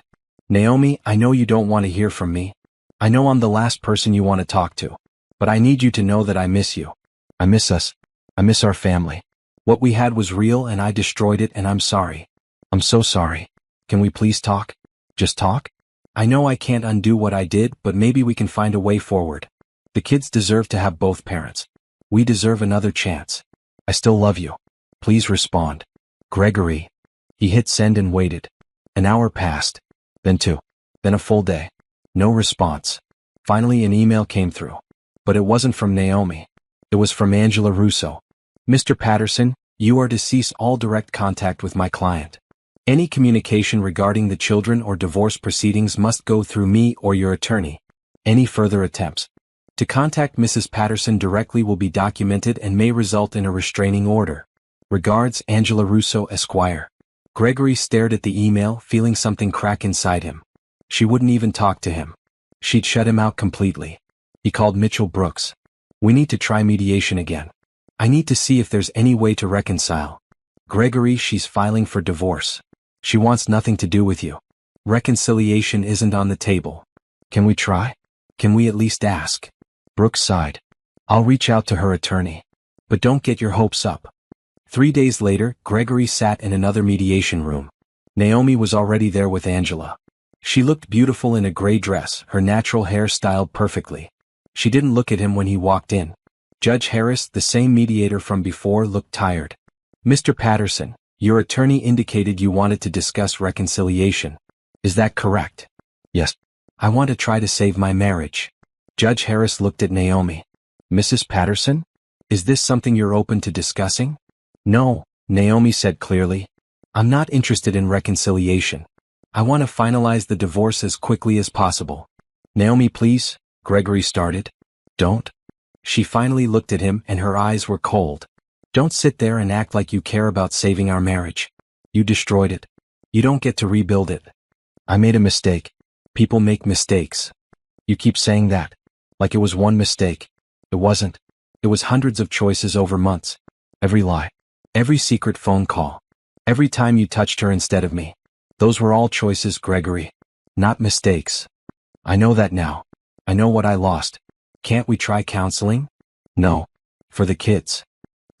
Speaker 1: Naomi, I know you don't want to hear from me. I know I'm the last person you want to talk to. But I need you to know that I miss you. I miss us. I miss our family. What we had was real and I destroyed it and I'm sorry. I'm so sorry. Can we please talk? Just talk? I know I can't undo what I did, but maybe we can find a way forward. The kids deserve to have both parents. We deserve another chance. I still love you. Please respond. Gregory. He hit send and waited. An hour passed. Then 2. Then a full day. No response. Finally an email came through. But it wasn't from Naomi. It was from Angela Russo. Mr. Patterson, you are to cease all direct contact with my client. Any communication regarding the children or divorce proceedings must go through me or your attorney. Any further attempts to contact Mrs. Patterson directly will be documented and may result in a restraining order. Regards, Angela Russo, Esquire. Gregory stared at the email, feeling something crack inside him. She wouldn't even talk to him. She'd shut him out completely. He called Mitchell Brooks. We need to try mediation again. I need to see if there's any way to reconcile. Gregory, she's filing for divorce. She wants nothing to do with you. Reconciliation isn't on the table. Can we try? Can we at least ask? Brooks sighed. I'll reach out to her attorney. But don't get your hopes up. 3 days later, Gregory sat in another mediation room. Naomi was already there with Angela. She looked beautiful in a gray dress, her natural hair styled perfectly. She didn't look at him when he walked in. Judge Harris, the same mediator from before, looked tired. Mr. Patterson, your attorney indicated you wanted to discuss reconciliation. Is that correct? Yes. I want to try to save my marriage. Judge Harris looked at Naomi. Mrs. Patterson? Is this something you're open to discussing? No, Naomi said clearly. I'm not interested in reconciliation. I want to finalize the divorce as quickly as possible. Naomi, please, Gregory started. Don't. She finally looked at him and her eyes were cold. Don't sit there and act like you care about saving our marriage. You destroyed it. You don't get to rebuild it. I made a mistake. People make mistakes. You keep saying that. Like it was one mistake. It wasn't. It was hundreds of choices over months. Every lie. Every secret phone call. Every time you touched her instead of me. Those were all choices, Gregory. Not mistakes. I know that now. I know what I lost. Can't we try counseling? No. For the kids.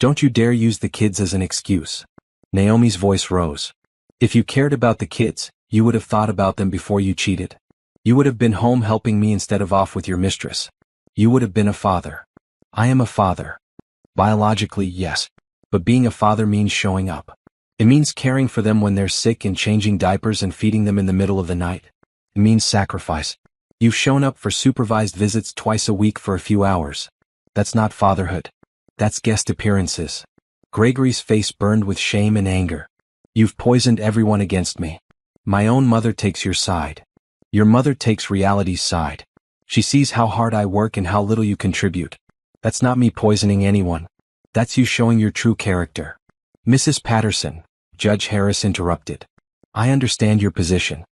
Speaker 1: Don't you dare use the kids as an excuse. Naomi's voice rose. If you cared about the kids, you would have thought about them before you cheated. You would have been home helping me instead of off with your mistress. You would have been a father. I am a father. Biologically, yes. But being a father means showing up. It means caring for them when they're sick and changing diapers and feeding them in the middle of the night. It means sacrifice. You've shown up for supervised visits twice a week for a few hours. That's not fatherhood. That's guest appearances. Gregory's face burned with shame and anger. You've poisoned everyone against me. My own mother takes your side. Your mother takes reality's side. She sees how hard I work and how little you contribute. That's not me poisoning anyone. That's you showing your true character. Mrs. Patterson, Judge Harris interrupted. I understand your position.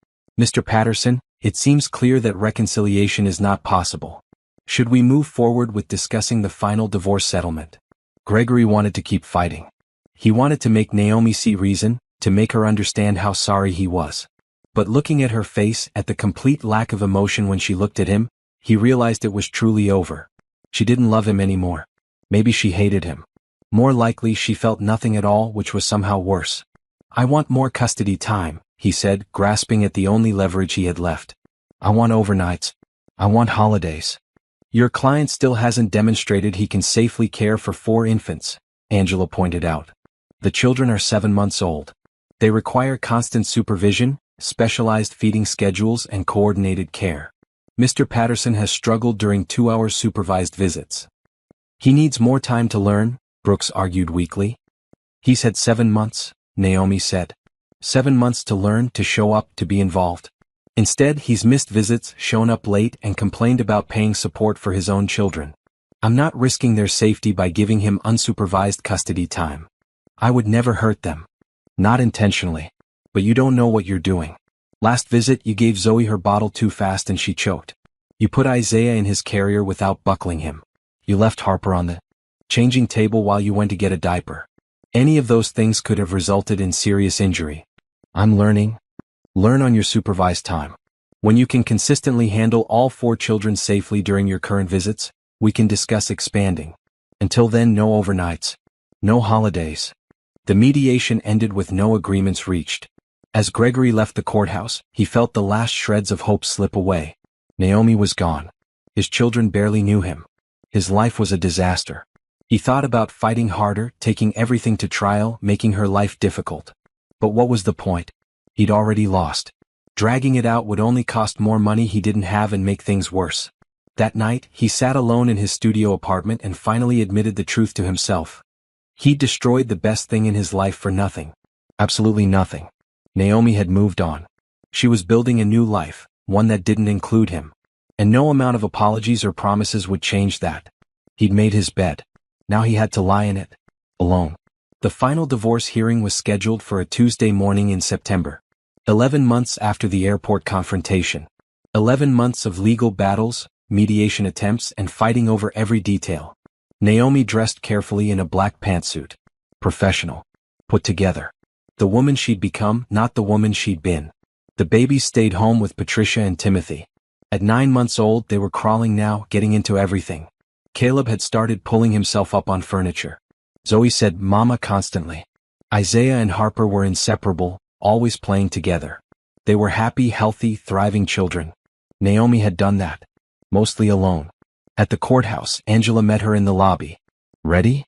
Speaker 1: Mr. Patterson, it seems clear that reconciliation is not possible. Should we move forward with discussing the final divorce settlement? Gregory wanted to keep fighting. He wanted to make Naomi see reason, to make her understand how sorry he was. But looking at her face, at the complete lack of emotion when she looked at him, he realized it was truly over. She didn't love him anymore. Maybe she hated him. More likely she felt nothing at all, which was somehow worse. I want more custody time, he said, grasping at the only leverage he had left. I want overnights. I want holidays. Your client still hasn't demonstrated he can safely care for 4 infants, Angela pointed out. The children are 7 months old. They require constant supervision, specialized feeding schedules, and coordinated care. Mr. Patterson has struggled during 2-hour supervised visits. He needs more time to learn, Brooks argued weakly. He's had 7 months, Naomi said. 7 months to learn, to show up, to be involved. Instead, he's missed visits, shown up late, and complained about paying support for his own children. I'm not risking their safety by giving him unsupervised custody time. I would never hurt them. Not intentionally. But you don't know what you're doing. Last visit, you gave Zoe her bottle too fast and she choked. You put Isaiah in his carrier without buckling him. You left Harper on the changing table while you went to get a diaper. Any of those things could have resulted in serious injury. I'm learning. Learn on your supervised time. When you can consistently handle all 4 children safely during your current visits, we can discuss expanding. Until then, no overnights. No holidays. The mediation ended with no agreements reached. As Gregory left the courthouse, he felt the last shreds of hope slip away. Naomi was gone. His children barely knew him. His life was a disaster. He thought about fighting harder, taking everything to trial, making her life difficult. But what was the point? He'd already lost. Dragging it out would only cost more money he didn't have and make things worse. That night, he sat alone in his studio apartment and finally admitted the truth to himself. He'd destroyed the best thing in his life for nothing. Absolutely nothing. Naomi had moved on. She was building a new life, one that didn't include him. And no amount of apologies or promises would change that. He'd made his bed. Now he had to lie in it. Alone. The final divorce hearing was scheduled for a Tuesday morning in September. 11 months after the airport confrontation. 11 months of legal battles, mediation attempts, and fighting over every detail. Naomi dressed carefully in a black pantsuit. Professional. Put together. The woman she'd become, not the woman she'd been. The babies stayed home with Patricia and Timothy. At 9 months old, they were crawling now, getting into everything. Caleb had started pulling himself up on furniture. Zoe said "Mama" constantly. Isaiah and Harper were inseparable, always playing together. They were happy, healthy, thriving children. Naomi had done that. Mostly alone. At the courthouse, Angela met her in the lobby. "Ready?"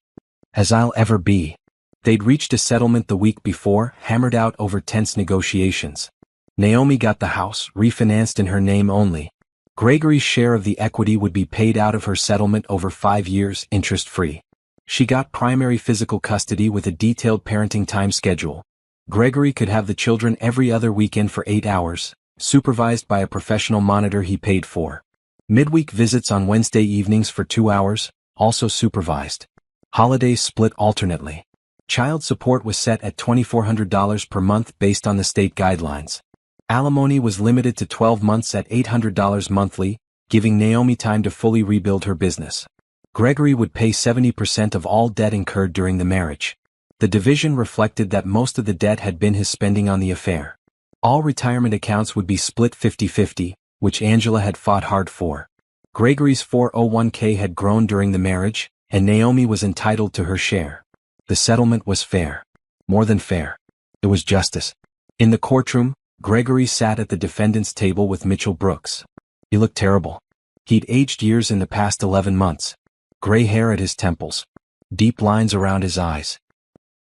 Speaker 1: "As I'll ever be." They'd reached a settlement the week before, hammered out over tense negotiations. Naomi got the house, refinanced in her name only. Gregory's share of the equity would be paid out of her settlement over 5 years, interest-free. She got primary physical custody with a detailed parenting time schedule. Gregory could have the children every other weekend for 8 hours, supervised by a professional monitor he paid for. Midweek visits on Wednesday evenings for 2 hours, also supervised. Holidays split alternately. Child support was set at $2,400 per month based on the state guidelines. Alimony was limited to 12 months at $800 monthly, giving Naomi time to fully rebuild her business. Gregory would pay 70% of all debt incurred during the marriage. The division reflected that most of the debt had been his spending on the affair. All retirement accounts would be split 50-50, which Angela had fought hard for. Gregory's 401k had grown during the marriage, and Naomi was entitled to her share. The settlement was fair. More than fair. It was justice. In the courtroom, Gregory sat at the defendant's table with Mitchell Brooks. He looked terrible. He'd aged years in the past 11 months. Gray hair at his temples. Deep lines around his eyes.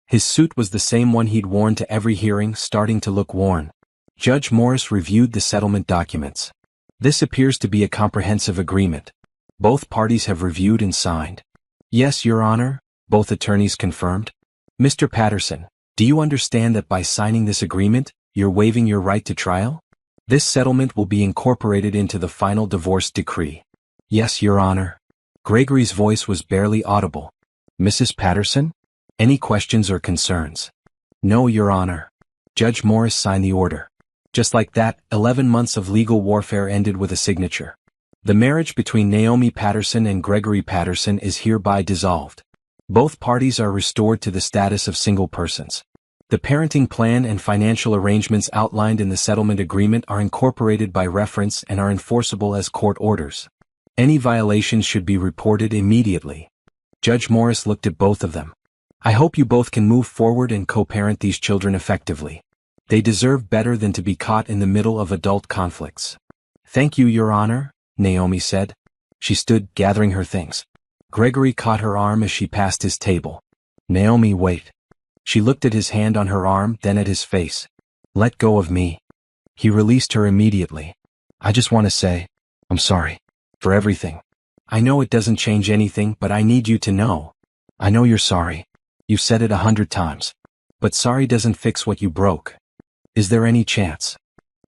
Speaker 1: His suit was the same one he'd worn to every hearing, starting to look worn. Judge Morris reviewed the settlement documents. "This appears to be a comprehensive agreement. Both parties have reviewed and signed." "Yes, Your Honor," both attorneys confirmed. "Mr. Patterson, do you understand that by signing this agreement, you're waiving your right to trial? This settlement will be incorporated into the final divorce decree." "Yes, Your Honor." Gregory's voice was barely audible. "Mrs. Patterson? Any questions or concerns?" "No, Your Honor." Judge Morris signed the order. Just like that, 11 months of legal warfare ended with a signature. The marriage between Naomi Patterson and Gregory Patterson is hereby dissolved. Both parties are restored to the status of single persons. The parenting plan and financial arrangements outlined in the settlement agreement are incorporated by reference and are enforceable as court orders. Any violations should be reported immediately. Judge Morris looked at both of them. "I hope you both can move forward and co-parent these children effectively. They deserve better than to be caught in the middle of adult conflicts." "Thank you, Your Honor," Naomi said. She stood, gathering her things. Gregory caught her arm as she passed his table. "Naomi, wait." She looked at his hand on her arm, then at his face. "Let go of me." He released her immediately. "I just want to say, I'm sorry. For everything. I know it doesn't change anything, but I need you to know. I know you're sorry. You've said it 100 times. But sorry doesn't fix what you broke. Is there any chance?"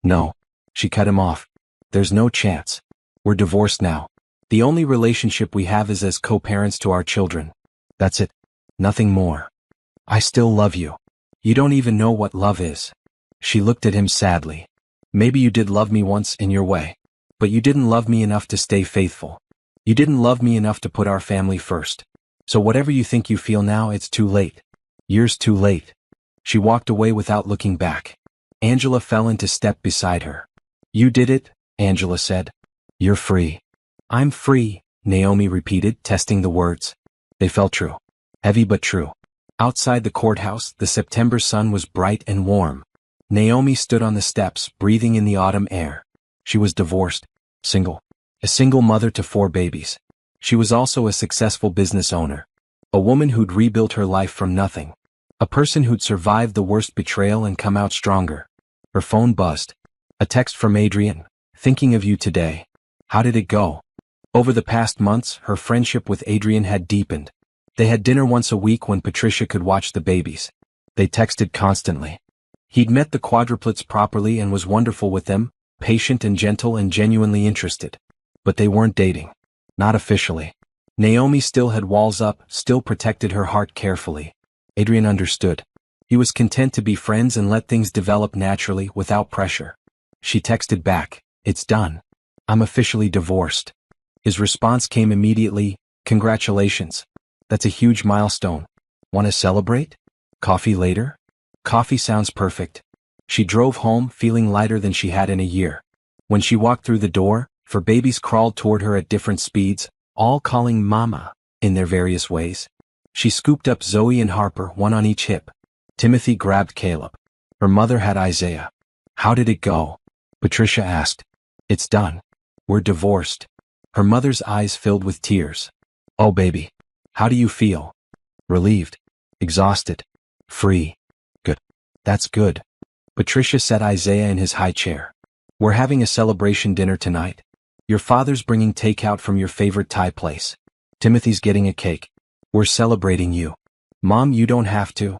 Speaker 1: "No." She cut him off. "There's no chance. We're divorced now. The only relationship we have is as co-parents to our children. That's it. Nothing more. I still love you. You don't even know what love is." She looked at him sadly. "Maybe you did love me once in your way. But you didn't love me enough to stay faithful. You didn't love me enough to put our family first. So whatever you think you feel now, it's too late. Years too late." She walked away without looking back. Angela fell into step beside her. "You did it," Angela said. "You're free." "I'm free," Naomi repeated, testing the words. They felt true. Heavy but true. Outside the courthouse, the September sun was bright and warm. Naomi stood on the steps, breathing in the autumn air. She was divorced. Single. A single mother to 4 babies. She was also a successful business owner. A woman who'd rebuilt her life from nothing. A person who'd survived the worst betrayal and come out stronger. Her phone buzzed. A text from Adrian. "Thinking of you today. How did it go?" Over the past months, her friendship with Adrian had deepened. They had dinner once a week when Patricia could watch the babies. They texted constantly. He'd met the quadruplets properly and was wonderful with them, patient and gentle and genuinely interested. But they weren't dating. Not officially. Naomi still had walls up, still protected her heart carefully. Adrian understood. He was content to be friends and let things develop naturally, without pressure. She texted back, "It's done. I'm officially divorced." His response came immediately, "Congratulations. That's a huge milestone. Want to celebrate? Coffee later?" Coffee sounds perfect. She drove home feeling lighter than she had in a year. When she walked through the door, four babies crawled toward her at different speeds, all calling Mama, in their various ways. She scooped up Zoe and Harper, one on each hip. Timothy grabbed Caleb. Her mother had Isaiah. "How did it go?" Patricia asked. "It's done. We're divorced." Her mother's eyes filled with tears. "Oh baby. How do you feel?" "Relieved. Exhausted. Free." "Good. That's good." Patricia set Isaiah in his high chair. "We're having a celebration dinner tonight. Your father's bringing takeout from your favorite Thai place. Timothy's getting a cake. We're celebrating you." "Mom, you don't have to."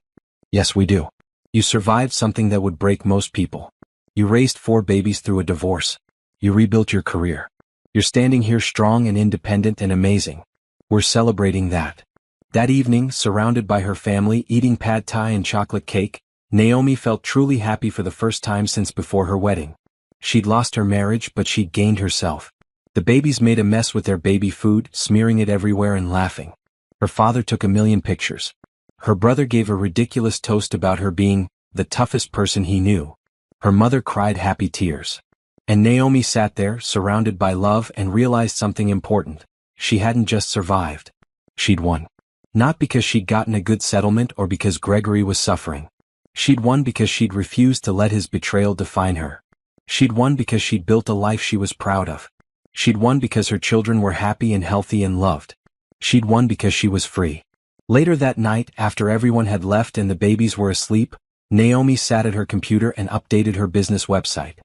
Speaker 1: "Yes, we do. You survived something that would break most people. You raised 4 babies through a divorce. You rebuilt your career. You're standing here strong and independent and amazing. We're celebrating that." That evening, surrounded by her family eating pad thai and chocolate cake, Naomi felt truly happy for the first time since before her wedding. She'd lost her marriage, but she'd gained herself. The babies made a mess with their baby food, smearing it everywhere and laughing. Her father took a million pictures. Her brother gave a ridiculous toast about her being the toughest person he knew. Her mother cried happy tears. And Naomi sat there, surrounded by love, and realized something important. She hadn't just survived. She'd won. Not because she'd gotten a good settlement or because Gregory was suffering. She'd won because she'd refused to let his betrayal define her. She'd won because she'd built a life she was proud of. She'd won because her children were happy and healthy and loved. She'd won because she was free. Later that night, after everyone had left and the babies were asleep, Naomi sat at her computer and updated her business website.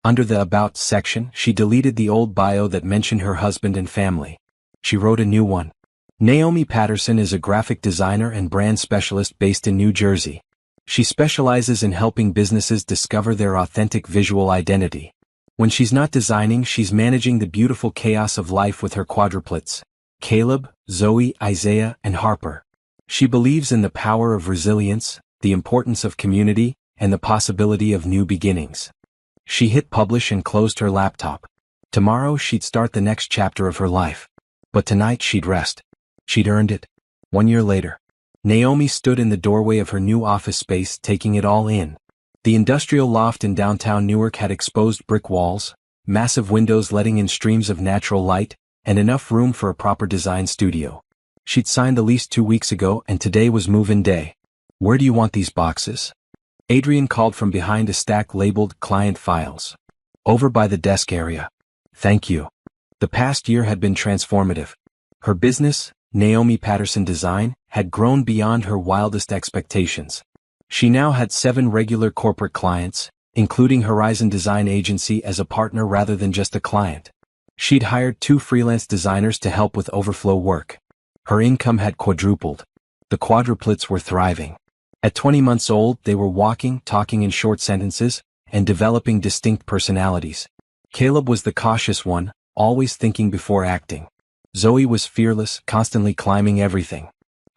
Speaker 1: Under the About section, she deleted the old bio that mentioned her husband and family. She wrote a new one. Naomi Patterson is a graphic designer and brand specialist based in New Jersey. She specializes in helping businesses discover their authentic visual identity. When she's not designing, she's managing the beautiful chaos of life with her quadruplets, Caleb, Zoe, Isaiah, and Harper. She believes in the power of resilience, the importance of community, and the possibility of new beginnings. She hit publish and closed her laptop. Tomorrow she'd start the next chapter of her life. But tonight she'd rest. She'd earned it. 1 year later, Naomi stood in the doorway of her new office space, taking it all in. The industrial loft in downtown Newark had exposed brick walls, massive windows letting in streams of natural light, and enough room for a proper design studio. She'd signed the lease 2 weeks ago, and today was move-in day. "Where do you want these boxes?" Adrian called from behind a stack labeled Client Files. "Over by the desk area." "Thank you." The past year had been transformative. Her business, Naomi Patterson Design, had grown beyond her wildest expectations. She now had 7 regular corporate clients, including Horizon Design Agency as a partner rather than just a client. She'd hired 2 freelance designers to help with overflow work. Her income had quadrupled. The quadruplets were thriving. At 20 months old, they were walking, talking in short sentences, and developing distinct personalities. Caleb was the cautious one, always thinking before acting. Zoe was fearless, constantly climbing everything.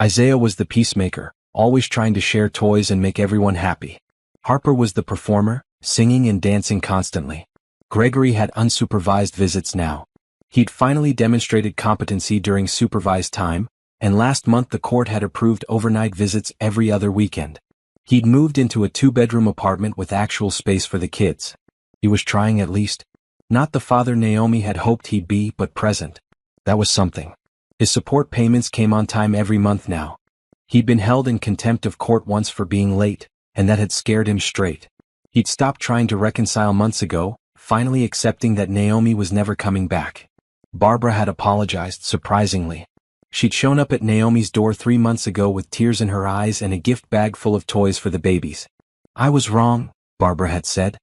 Speaker 1: Isaiah was the peacemaker, always trying to share toys and make everyone happy. Harper was the performer, singing and dancing constantly. Gregory had unsupervised visits now. He'd finally demonstrated competency during supervised time, and last month the court had approved overnight visits every other weekend. He'd moved into a 2-bedroom apartment with actual space for the kids. He was trying at least. Not the father Naomi had hoped he'd be, but present. That was something. His support payments came on time every month now. He'd been held in contempt of court once for being late, and that had scared him straight. He'd stopped trying to reconcile months ago, finally accepting that Naomi was never coming back. Barbara had apologized, surprisingly. She'd shown up at Naomi's door 3 months ago with tears in her eyes and a gift bag full of toys for the babies. "I was wrong," Barbara had said.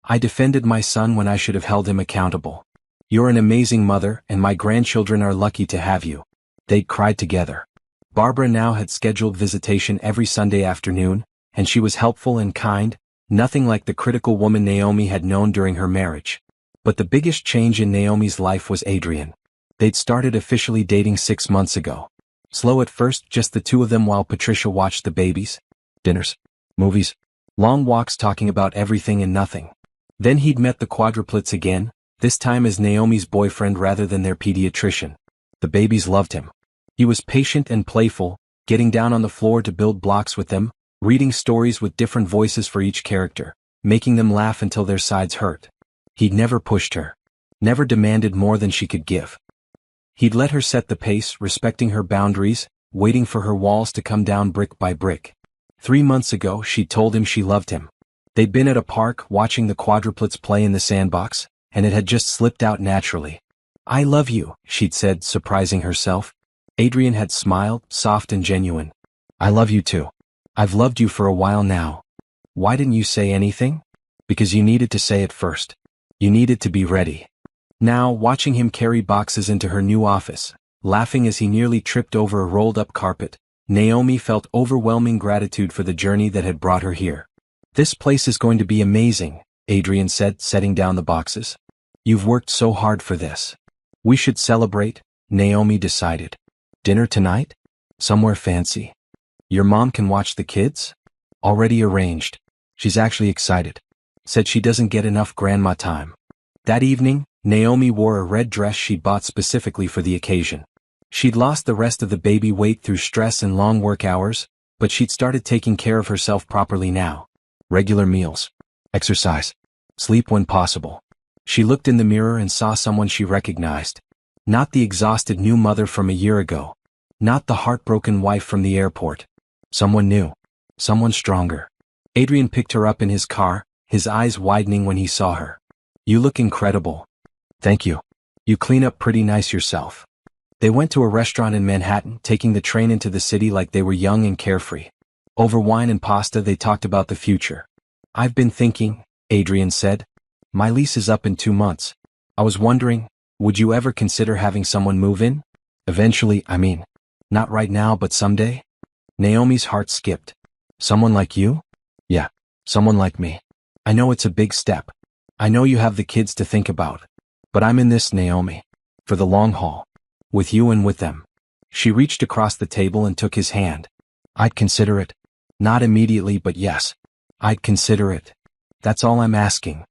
Speaker 1: "I defended my son when I should have held him accountable. You're an amazing mother, and my grandchildren are lucky to have you." They'd cried together. Barbara now had scheduled visitation every Sunday afternoon, and she was helpful and kind, nothing like the critical woman Naomi had known during her marriage. But the biggest change in Naomi's life was Adrian. They'd started officially dating 6 months ago. Slow at first, just the 2 of them while Patricia watched the babies. Dinners, movies, long walks talking about everything and nothing. Then he'd met the quadruplets again, this time as Naomi's boyfriend rather than their pediatrician. The babies loved him. He was patient and playful, getting down on the floor to build blocks with them, reading stories with different voices for each character, making them laugh until their sides hurt. He'd never pushed her. Never demanded more than she could give. He'd let her set the pace, respecting her boundaries, waiting for her walls to come down brick by brick. 3 months ago she'd told him she loved him. They'd been at a park watching the quadruplets play in the sandbox, and it had just slipped out naturally. "I love you," she'd said, surprising herself. Adrian had smiled, soft and genuine. "I love you too. I've loved you for a while now. Why didn't you say anything?" "Because you needed to say it first. You needed to be ready." Now, watching him carry boxes into her new office, laughing as he nearly tripped over a rolled-up carpet, Naomi felt overwhelming gratitude for the journey that had brought her here. "This place is going to be amazing," Adrian said, setting down the boxes. "You've worked so hard for this. We should celebrate," Naomi decided. "Dinner tonight? Somewhere fancy? Your mom can watch the kids?" "Already arranged. She's actually excited. Said she doesn't get enough grandma time." That evening, Naomi wore a red dress she'd bought specifically for the occasion. She'd lost the rest of the baby weight through stress and long work hours, but she'd started taking care of herself properly now. Regular meals, exercise, sleep when possible. She looked in the mirror and saw someone she recognized. Not the exhausted new mother from a year ago. Not the heartbroken wife from the airport. Someone new. Someone stronger. Adrian picked her up in his car, his eyes widening when he saw her. "You look incredible." "Thank you. You clean up pretty nice yourself." They went to a restaurant in Manhattan, taking the train into the city like they were young and carefree. Over wine and pasta they talked about the future. "I've been thinking," Adrian said. "My lease is up in 2 months. I was wondering, would you ever consider having someone move in? Eventually, I mean. Not right now, but someday?" Naomi's heart skipped. "Someone like you?" "Yeah, someone like me. I know it's a big step. I know you have the kids to think about. But I'm in this, Naomi. For the long haul. With you and with them." She reached across the table and took his hand. "I'd consider it. Not immediately, but yes. I'd consider it. That's all I'm asking."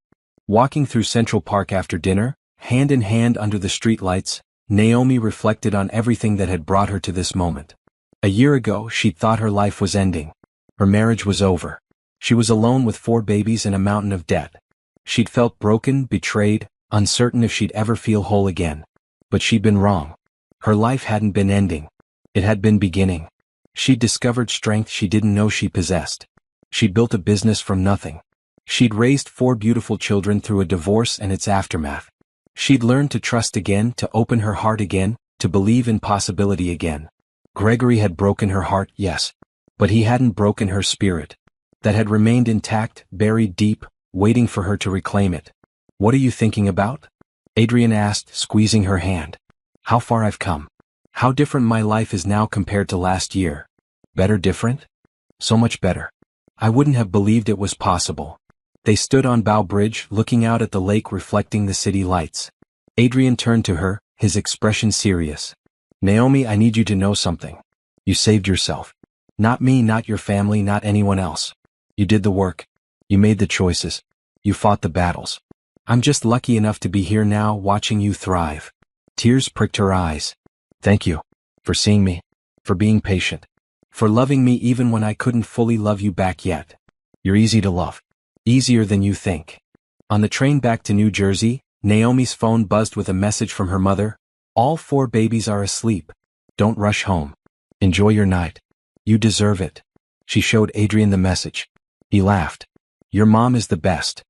Speaker 1: Walking through Central Park after dinner, hand in hand under the streetlights, Naomi reflected on everything that had brought her to this moment. A year ago, she'd thought her life was ending. Her marriage was over. She was alone with 4 babies and a mountain of debt. She'd felt broken, betrayed, uncertain if she'd ever feel whole again. But she'd been wrong. Her life hadn't been ending. It had been beginning. She'd discovered strength she didn't know she possessed. She'd built a business from nothing. She'd raised 4 beautiful children through a divorce and its aftermath. She'd learned to trust again, to open her heart again, to believe in possibility again. Gregory had broken her heart, yes. But he hadn't broken her spirit. That had remained intact, buried deep, waiting for her to reclaim it. "What are you thinking about?" Adrian asked, squeezing her hand. "How far I've come. How different my life is now compared to last year. Better different? So much better. I wouldn't have believed it was possible." They stood on Bow Bridge, looking out at the lake reflecting the city lights. Adrian turned to her, his expression serious. "Naomi, I need you to know something. You saved yourself. Not me, not your family, not anyone else. You did the work. You made the choices. You fought the battles. I'm just lucky enough to be here now, watching you thrive." Tears pricked her eyes. "Thank you. For seeing me. For being patient. For loving me even when I couldn't fully love you back yet. You're easy to love. Easier than you think." On the train back to New Jersey, Naomi's phone buzzed with a message from her mother. "All 4 babies are asleep. Don't rush home. Enjoy your night. You deserve it." She showed Adrian the message. He laughed. "Your mom is the best.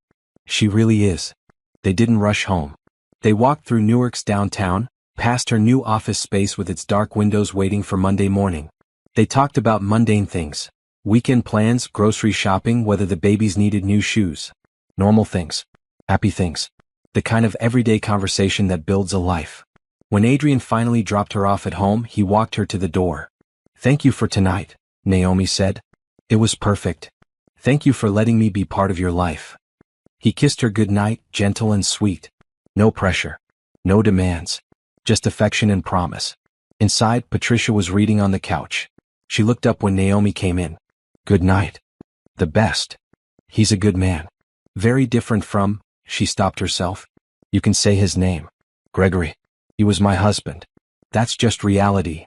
Speaker 1: She really is." They didn't rush home. They walked through Newark's downtown, past her new office space with its dark windows waiting for Monday morning. They talked about mundane things. Weekend plans, grocery shopping, whether the babies needed new shoes. Normal things. Happy things. The kind of everyday conversation that builds a life. When Adrian finally dropped her off at home, he walked her to the door. "Thank you for tonight," Naomi said. "It was perfect. Thank you for letting me be part of your life." He kissed her goodnight, gentle and sweet. No pressure. No demands. Just affection and promise. Inside, Patricia was reading on the couch. She looked up when Naomi came in. "Good night." "The best. He's a good man. Very different from," she stopped herself. You can say his name. Gregory. He was my husband. That's just reality.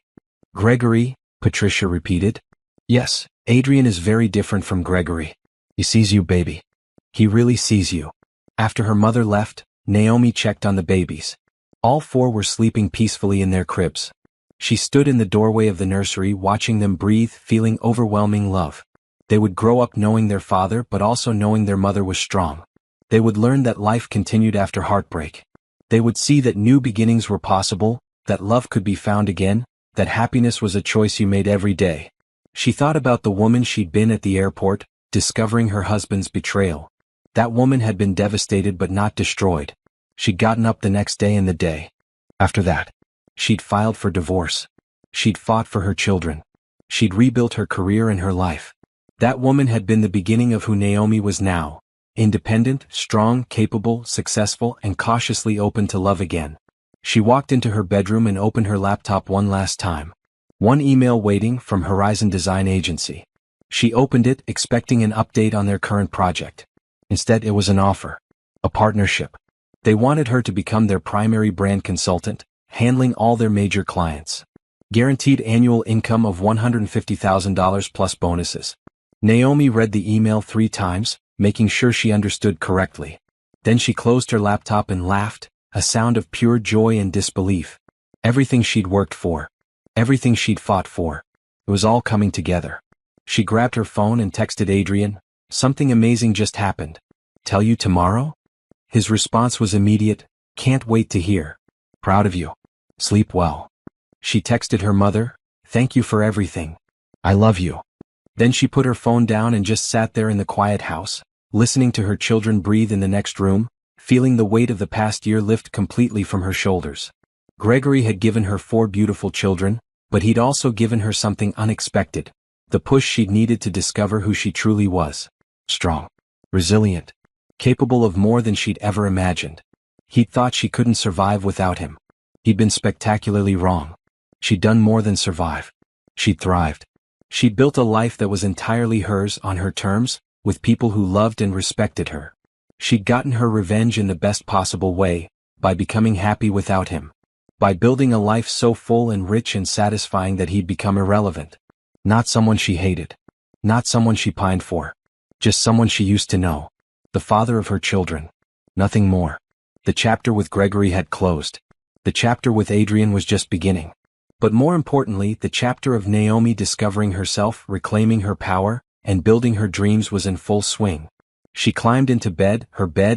Speaker 1: Gregory, Patricia repeated. Yes, Adrian is very different from Gregory. He sees you, baby. He really sees you. After her mother left, Naomi checked on the babies. All four were sleeping peacefully in their cribs. She stood in the doorway of the nursery watching them breathe, feeling overwhelming love. They would grow up knowing their father but also knowing their mother was strong. They would learn that life continued after heartbreak. They would see that new beginnings were possible, that love could be found again, that happiness was a choice you made every day. She thought about the woman she'd been at the airport, discovering her husband's betrayal. That woman had been devastated but not destroyed. She'd gotten up the next day and the day after that. She'd filed for divorce. She'd fought for her children. She'd rebuilt her career and her life. That woman had been the beginning of who Naomi was now. Independent, strong, capable, successful, and cautiously open to love again. She walked into her bedroom and opened her laptop one last time. One email waiting from Horizon Design Agency. She opened it, expecting an update on their current project. Instead, it was an offer. A partnership. They wanted her to become their primary brand consultant, handling all their major clients. Guaranteed annual income of $150,000 plus bonuses. Naomi read the email 3 times, making sure she understood correctly. Then she closed her laptop and laughed, a sound of pure joy and disbelief. Everything she'd worked for. Everything she'd fought for. It was all coming together. She grabbed her phone and texted Adrian, "Something amazing just happened. Tell you tomorrow?" His response was immediate, "Can't wait to hear. Proud of you. Sleep well." She texted her mother, "Thank you for everything. I love you." Then she put her phone down and just sat there in the quiet house, listening to her children breathe in the next room, feeling the weight of the past year lift completely from her shoulders. Gregory had given her 4 beautiful children, but he'd also given her something unexpected, the push she'd needed to discover who she truly was. Strong. Resilient. Capable of more than she'd ever imagined. He'd thought she couldn't survive without him. He'd been spectacularly wrong. She'd done more than survive. She'd thrived. She'd built a life that was entirely hers on her terms, with people who loved and respected her. She'd gotten her revenge in the best possible way, by becoming happy without him. By building a life so full and rich and satisfying that he'd become irrelevant. Not someone she hated. Not someone she pined for. Just someone she used to know. The father of her children. Nothing more. The chapter with Gregory had closed. The chapter with Adrian was just beginning. But more importantly, the chapter of Naomi discovering herself, reclaiming her power, and building her dreams was in full swing. She climbed into bed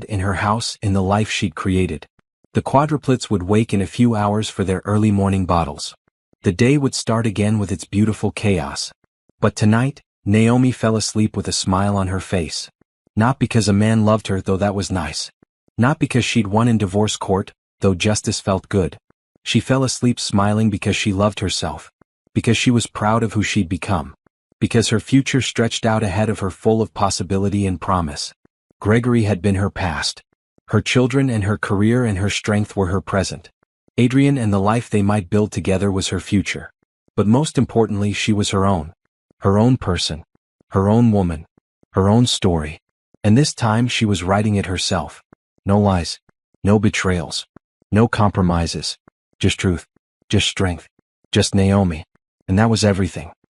Speaker 1: in her house, in the life she'd created. The quadruplets would wake in a few hours for their early morning bottles. The day would start again with its beautiful chaos. But tonight, Naomi fell asleep with a smile on her face. Not because a man loved her, though that was nice. Not because she'd won in divorce court, though justice felt good. She fell asleep smiling because she loved herself. Because she was proud of who she'd become. Because her future stretched out ahead of her, full of possibility and promise. Gregory had been her past. Her children and her career and her strength were her present. Adrian and the life they might build together was her future. But most importantly, she was her own. Her own person. Her own woman. Her own story. And this time she was writing it herself. No lies. No betrayals. No compromises. Just truth. Just strength. Just Naomi. And that was everything.